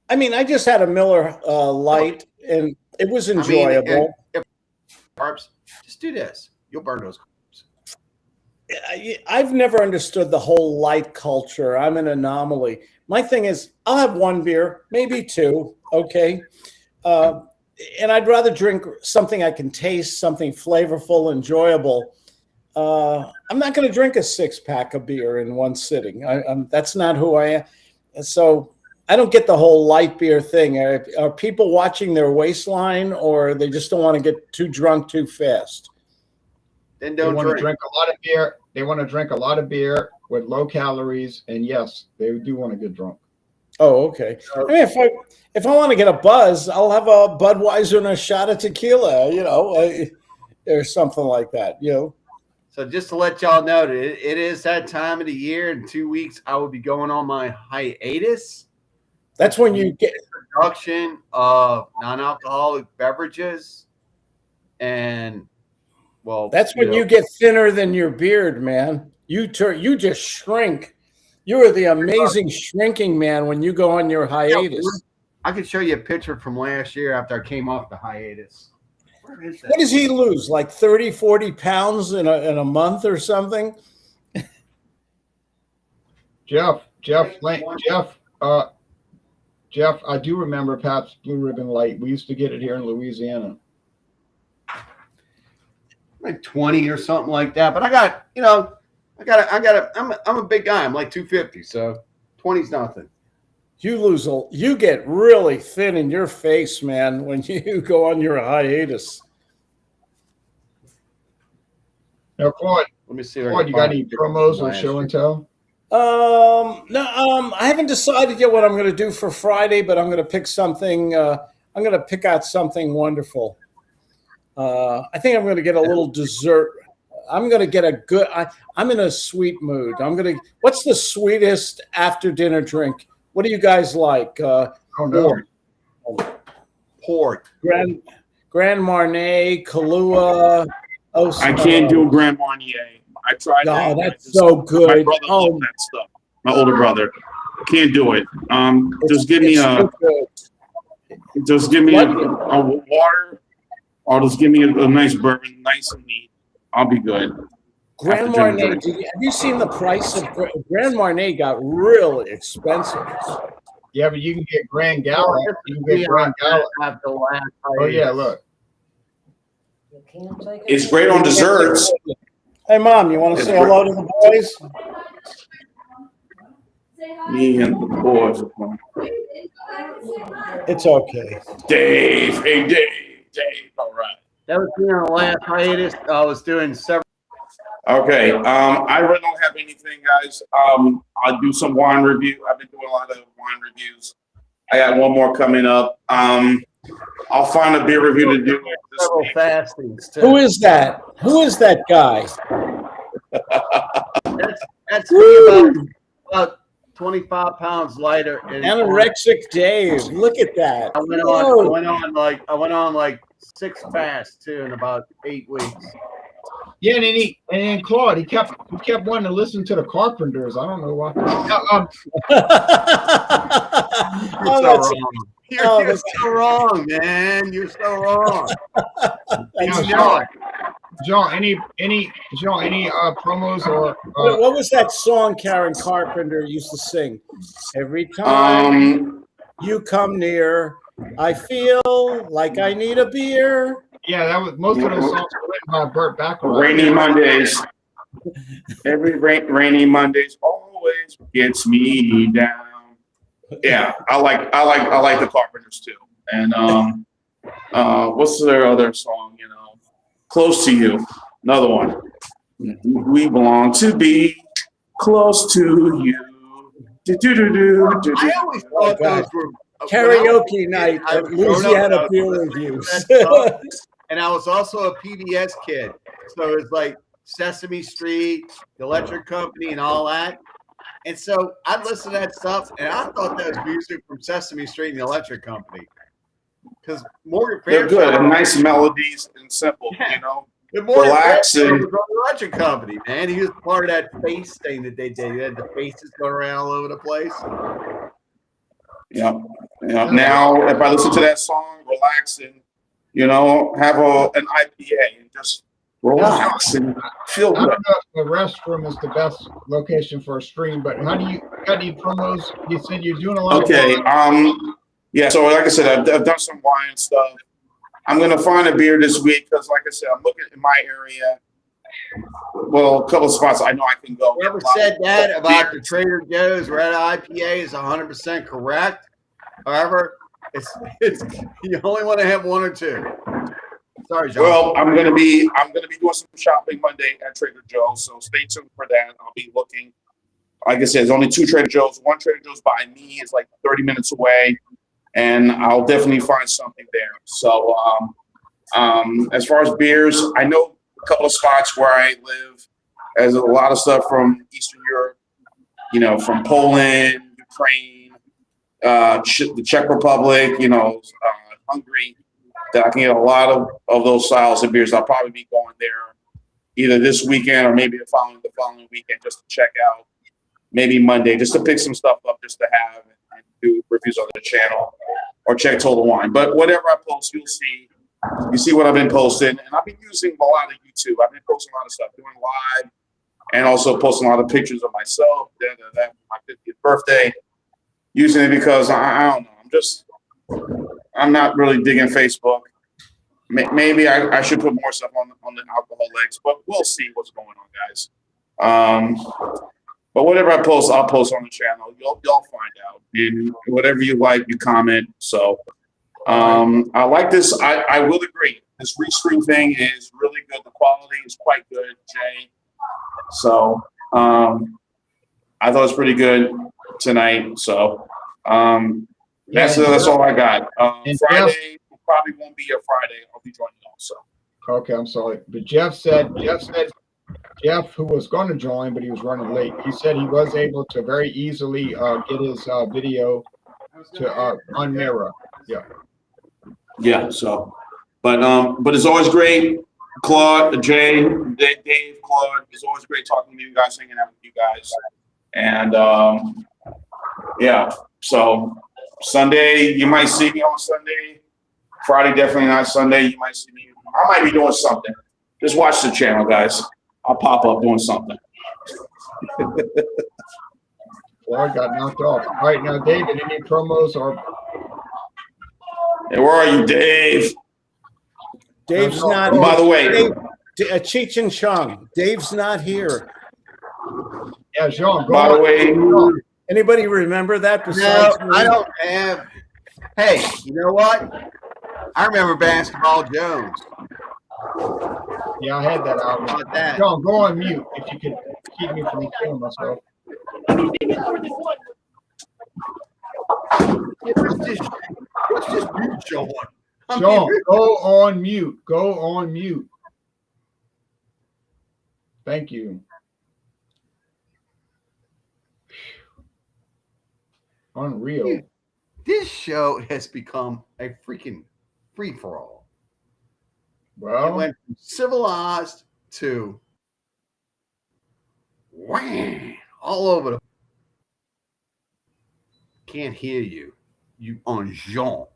Speaker 2: I mean, I just had a Miller Light, and it was enjoyable.
Speaker 4: I mean, if carbs, just do this. You'll burn those carbs.
Speaker 2: I've never understood the whole light culture. I'm an anomaly. My thing is, I'll have one beer, maybe two, okay? And I'd rather drink something I can taste, something flavorful, enjoyable. I'm not going to drink a 6-pack of beer in one sitting. That's not who I am. And so I don't get the whole light beer thing. Are people watching their waistline, or they just don't want to get too drunk too fast?
Speaker 4: Then
Speaker 1: They
Speaker 4: don't
Speaker 1: want to
Speaker 4: drink.
Speaker 1: drink a lot of beer. They want to drink a lot of beer with low calories, and yes, they do want to get drunk.
Speaker 2: Oh, okay. I mean, if I want to get a buzz, I'll have a Budweiser and a shot of tequila, or something like that,
Speaker 4: So just to let y'all know, that it is that time of the year. In 2 weeks, I will be going on my hiatus.
Speaker 2: That's when you get
Speaker 4: Production of non-alcoholic beverages, and
Speaker 2: That's when you get thinner than your beard, man. You just shrink. You are the amazing shrinking man when you go on your hiatus.
Speaker 4: I could show you a picture from last year after I came off the hiatus. Where is that?
Speaker 2: What does he lose? Like 30, 40 pounds in a month or something?
Speaker 1: Jeff, I do remember Pabst Blue Ribbon Light. We used to get it here in Louisiana.
Speaker 4: Like 20 or something like that. But I'm a big guy. I'm like 250, so 20's nothing.
Speaker 2: You get really thin in your face, man, when you go on your hiatus.
Speaker 1: Now, Claude,
Speaker 4: Let me see.
Speaker 1: you got any promos or show and tell?
Speaker 2: No, I haven't decided yet what I'm going to do for Friday, but I'm going to pick something. I'm going to pick out something wonderful. I think I'm going to get a little dessert. I'm going to get a good. I'm in a sweet mood. What's the sweetest after dinner drink? What do you guys like?
Speaker 4: Port.
Speaker 2: Grand Marnier, Kahlua.
Speaker 3: I can't do Grand Marnier. I tried.
Speaker 2: Oh, that's so good.
Speaker 3: My brother loved that stuff. My older brother can't do it. Just give me a water, or just give me a nice bourbon, nice and neat. I'll be good.
Speaker 2: Grand Marnier. Have you seen the price of Grand Marnier? Got really expensive.
Speaker 1: Yeah, but you can get Grand Gala. You can get Grand Gala. Oh yeah, look.
Speaker 3: It's great on desserts.
Speaker 2: Hey, Mom, you want to say hello to the boys?
Speaker 3: Me and the boys are fun.
Speaker 2: It's okay.
Speaker 3: Dave, hey Dave. All right.
Speaker 4: That was me on the last hiatus. I was doing several.
Speaker 3: Okay. I really don't have anything, guys. I'll do some wine review. I've been doing a lot of wine reviews. I got one more coming up. I'll find a beer review to do this
Speaker 4: Several
Speaker 3: week.
Speaker 4: fastings too.
Speaker 2: Who is that? Who is that guy?
Speaker 4: That's me about 25 pounds lighter. And
Speaker 2: Anorexic Dave. Look at that.
Speaker 4: I went on like 6 fasts too in about 8 weeks.
Speaker 1: Yeah, and then Claude, he kept wanting to listen to the Carpenters. I don't know why.
Speaker 4: You're so wrong, man. You're so wrong.
Speaker 1: John, any promos or
Speaker 2: what was that song Karen Carpenter used to sing? Every time you come near, I feel like I need a beer.
Speaker 1: Yeah, that was most of those songs were written by Burt Bacharach.
Speaker 3: Rainy Mondays. Every rainy Mondays always gets me down. Yeah, I like the Carpenters too. And what's their other song? Close to You. Another one. We belong to be close to you.
Speaker 4: I always thought those were
Speaker 2: Karaoke night at Louisiana Beer Reviews.
Speaker 4: And I was also a PBS kid, so it's like Sesame Street, the Electric Company, and all that. And so I'd listen to that stuff, and I thought that was music from Sesame Street and the Electric Company. Because Morgan
Speaker 3: They're
Speaker 4: Fairchild,
Speaker 3: good and nice melodies and simple, you know.
Speaker 4: the Morgan
Speaker 3: Relax
Speaker 4: Fairchild
Speaker 3: and-
Speaker 4: was on the Electric Company, man. He was part of that face thing that they did. They had the faces going around all over the place.
Speaker 3: Yeah. Now, if I listen to that song, relax and, you know, have an IPA and just relax and feel
Speaker 1: I
Speaker 3: good.
Speaker 1: don't know if the restroom is the best location for a stream, but how do you promos? You said you're doing a lot
Speaker 3: Okay.
Speaker 1: of
Speaker 3: Yeah. So, like I said, I've done some wine stuff. I'm gonna find a beer this week because, like I said, I'm looking in my area. Well, a couple of spots I know I can go.
Speaker 4: Whoever said that about the Trader Joe's red IPA is 100% correct. However, it's you only want to have one or two. Sorry, John.
Speaker 3: Well, I'm gonna be doing some shopping Monday at Trader Joe's, so stay tuned for that. I'll be looking. Like I said, there's only 2 Trader Joe's. One Trader Joe's by me is like 30 minutes away, and I'll definitely find something there. So, as far as beers, I know a couple of spots where I live. There's a lot of stuff from Eastern Europe, you know, from Poland, Ukraine, the Czech Republic, you know, Hungary. That I can get a lot of those styles of beers. I'll probably be going there either this weekend or maybe the following weekend just to check out. Maybe Monday, just to pick some stuff up just to have and do reviews on the channel or check Total Wine. But whatever I post, you'll see. You see what I've been posting, and I've been using a lot of YouTube. I've been posting a lot of stuff, doing live, and also posting a lot of pictures of myself. My 50th birthday, using it because I don't know. I'm not really digging Facebook. Maybe I should put more stuff on the alcohol legs, but we'll see what's going on, guys. But whatever I post, I'll post on the channel. Y'all find out, and whatever you like, you comment. So I like this. I will agree. This restream thing is really good. The quality is quite good, Jay. So I thought it was pretty good tonight. So that's all I got. Friday probably won't be a Friday. I'll be joining also.
Speaker 1: Okay, I'm sorry, but Jeff, who was going to join, but he was running late. He said he was able to very easily get his video to on Mirror. Yeah.
Speaker 3: Yeah. So, but it's always great. Claude, Jay, Dave, Claude. It's always great talking to you guys, hanging out with you guys, and yeah. So Sunday, you might see me on Sunday. Friday, definitely not. Sunday, you might see me. I might be doing something. Just watch the channel, guys. I'll pop up doing something.
Speaker 1: Well, I got knocked off. All right, now, David, any promos or?
Speaker 3: Hey, where are you, Dave?
Speaker 2: Dave's not.
Speaker 3: By the way,
Speaker 2: Cheech and Chong. Dave's not here.
Speaker 1: Yeah, Jean.
Speaker 3: By the way,
Speaker 2: Anybody remember that?
Speaker 4: No,
Speaker 2: Besides me?
Speaker 4: I don't have. Hey, you know what? I remember Basketball Jones.
Speaker 1: Yeah, I had that album.
Speaker 4: How about that?
Speaker 1: John, go on mute if you could keep me from killing myself.
Speaker 4: What's this mute show on?
Speaker 1: John, go on mute. Go on mute. Thank you. Unreal.
Speaker 4: This show has become a freaking free-for-all. It
Speaker 1: Well,
Speaker 4: went from civilized to wham, all over the. Can't hear you. You on Jean.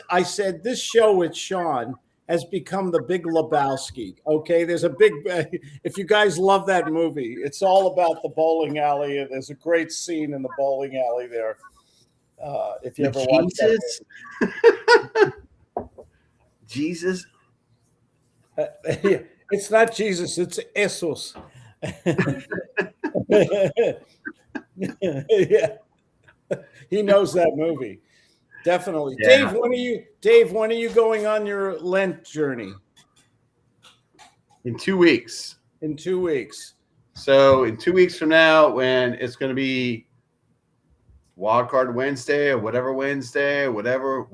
Speaker 2: I said this show with Sean has become the Big Lebowski. Okay, there's a big. If you guys love that movie, it's all about the bowling alley. And there's a great scene in the bowling alley there. If you ever watch that.
Speaker 4: Jesus.
Speaker 2: It's not Jesus, it's Jesus. Yeah. He knows that movie. Definitely.
Speaker 4: Yeah.
Speaker 2: Dave, when are you going on your Lent journey?
Speaker 4: In 2 weeks.
Speaker 2: In 2 weeks.
Speaker 4: So in 2 weeks from now, when it's going to be Wild Card Wednesday or whatever Wednesday, whatever.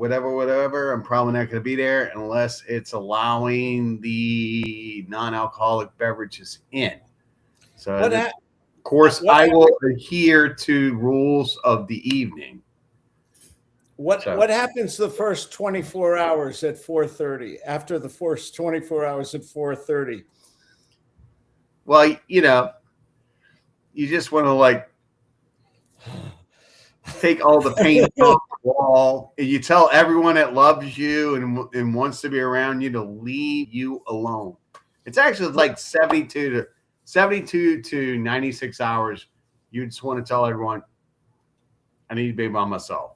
Speaker 4: I'm probably not going to be there unless it's allowing the non-alcoholic beverages in. So,
Speaker 2: What
Speaker 4: of course,
Speaker 2: what
Speaker 4: I will adhere to rules of the evening.
Speaker 2: What
Speaker 4: So-
Speaker 2: what happens the first 24 hours at 4:30? After the first 24 hours at 4:30?
Speaker 4: Well, you know, you just want to like take all the paint off the wall. And you tell everyone that loves you and wants to be around you to leave you alone. It's actually like 72 to 96 hours. You just want to tell everyone, I need to be by myself.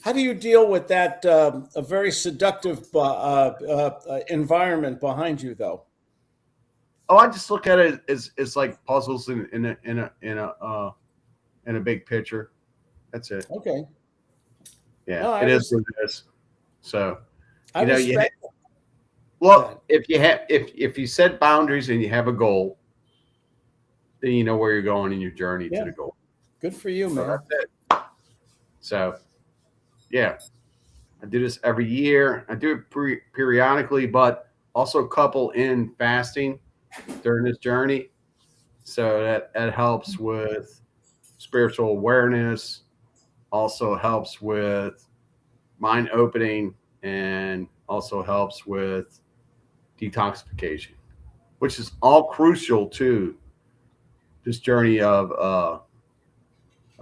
Speaker 2: How do you deal with that a very seductive environment behind you, though?
Speaker 4: Oh, I just look at it as like puzzles in a big picture. That's it.
Speaker 2: Okay.
Speaker 4: Yeah,
Speaker 2: No,
Speaker 4: it is what it is. So
Speaker 2: I
Speaker 4: you know,
Speaker 2: respect
Speaker 4: well, if you set boundaries and you have a goal, then you know where you're going in your journey
Speaker 2: Yeah.
Speaker 4: to the goal.
Speaker 2: Good for you,
Speaker 4: So
Speaker 2: man.
Speaker 4: that's it. So, yeah, I do this every year. I do it periodically, but also couple in fasting during this journey. So that helps with spiritual awareness, also helps with mind opening, and also helps with detoxification, which is all crucial to this journey of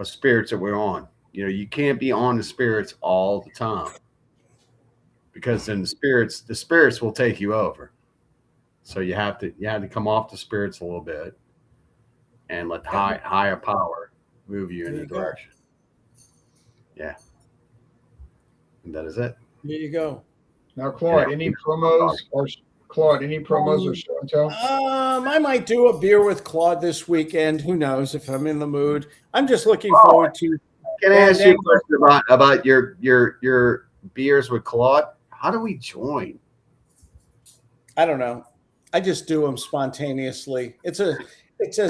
Speaker 4: spirits that we're on. You know, you can't be on the spirits all the time because then the spirits will take you over. So you have to come off the spirits a little bit and let higher power move you in
Speaker 2: There
Speaker 4: the
Speaker 2: you go.
Speaker 4: direction. Yeah. And that is it.
Speaker 2: There you go.
Speaker 1: Now, Claude, any promos or show and tell?
Speaker 2: I might do a beer with Claude this weekend. Who knows if I'm in the mood? I'm just looking forward to.
Speaker 4: Can I ask you a question about your beers with Claude? How do we join?
Speaker 2: I don't know. I just do them spontaneously. It's a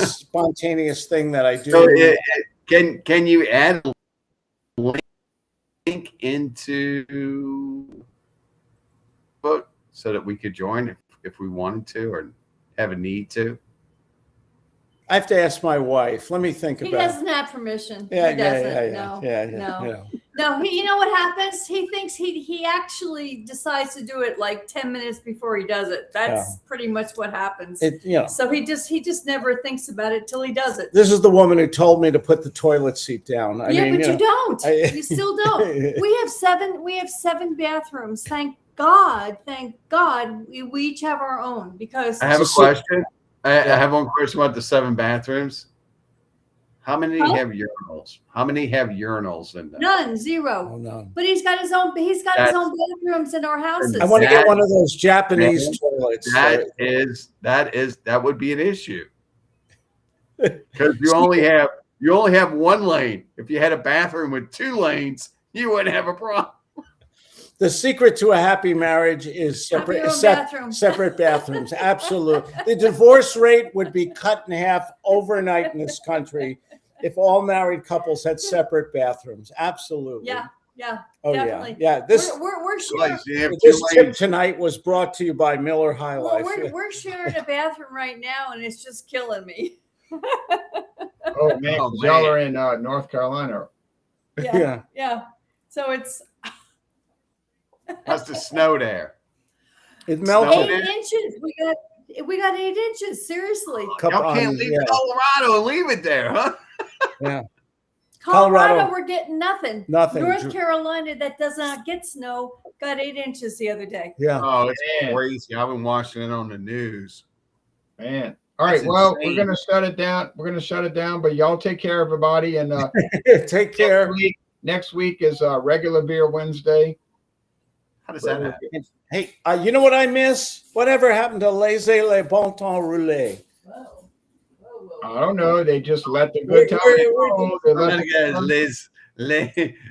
Speaker 2: spontaneous thing that I do.
Speaker 4: So can you add a link into book so that we could join if we wanted to or have a need to?
Speaker 2: I have to ask my wife. Let me think
Speaker 6: He
Speaker 2: about it.
Speaker 6: doesn't have permission.
Speaker 2: Yeah,
Speaker 6: He doesn't.
Speaker 2: yeah.
Speaker 6: No. No, you know what happens? He thinks he actually decides to do it like 10 minutes before he does it. That's pretty much what happens. So he just never thinks about it till he does it.
Speaker 2: This is the woman who told me to put the toilet seat down.
Speaker 6: But you don't. You still don't.
Speaker 2: I-
Speaker 6: We have seven bathrooms. Thank God. We each have our own because
Speaker 4: I have a question. I have one question about the 7 bathrooms. How many have urinals? How many have urinals in them?
Speaker 6: none, 0.
Speaker 2: Oh, no.
Speaker 6: But he's got his own bathrooms in our houses.
Speaker 2: I want to get
Speaker 4: That-
Speaker 2: one of those Japanese toilets.
Speaker 4: That would be an issue because you only have 1 lane. If you had a bathroom with 2 lanes, you wouldn't have a problem.
Speaker 2: The secret to a happy marriage is
Speaker 6: Have your own
Speaker 2: separate
Speaker 6: bathroom.
Speaker 2: bathrooms. Absolutely. The divorce rate would be cut in half overnight in this country if all married couples had separate bathrooms. Absolutely.
Speaker 6: Yeah,
Speaker 2: Oh,
Speaker 6: definitely.
Speaker 2: yeah. This
Speaker 6: We're sharing.
Speaker 4: Like, you have 2
Speaker 2: this tip
Speaker 4: lanes.
Speaker 2: tonight was brought to you by Miller High
Speaker 6: Well,
Speaker 2: Life.
Speaker 6: we're sharing a bathroom right now, and it's just killing me.
Speaker 1: Oh man,
Speaker 4: Oh,
Speaker 1: 'cause y'all
Speaker 4: man.
Speaker 1: are in North Carolina.
Speaker 6: Yeah. So it's
Speaker 4: How's the snow there?
Speaker 2: It
Speaker 4: Snow
Speaker 2: melted.
Speaker 4: there?
Speaker 6: 8 inches. We got 8 inches. Seriously.
Speaker 4: Y'all can't leave Colorado and leave it there, huh?
Speaker 2: Colorado.
Speaker 6: Colorado, we're getting nothing.
Speaker 2: Nothing.
Speaker 6: North Carolina, that does not get snow, got 8 inches the other day.
Speaker 2: Yeah.
Speaker 4: Oh, it's
Speaker 1: Man.
Speaker 4: crazy. I've been watching it on the news.
Speaker 1: Man. All right.
Speaker 4: That's
Speaker 1: Well,
Speaker 4: insane.
Speaker 1: we're gonna shut it down. We're gonna shut it down, but y'all take care, everybody. And
Speaker 2: Take care.
Speaker 1: next week is regular beer Wednesday.
Speaker 4: How does that happen?
Speaker 2: Hey, you know what I miss? Whatever happened to laissez les bon temps rouler?
Speaker 1: I don't know. They just let the good times roll. They let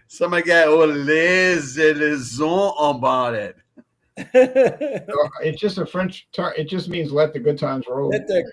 Speaker 4: Somebody got les raisons about it.
Speaker 1: it's just a French term. It just means let the good times roll.
Speaker 2: Let the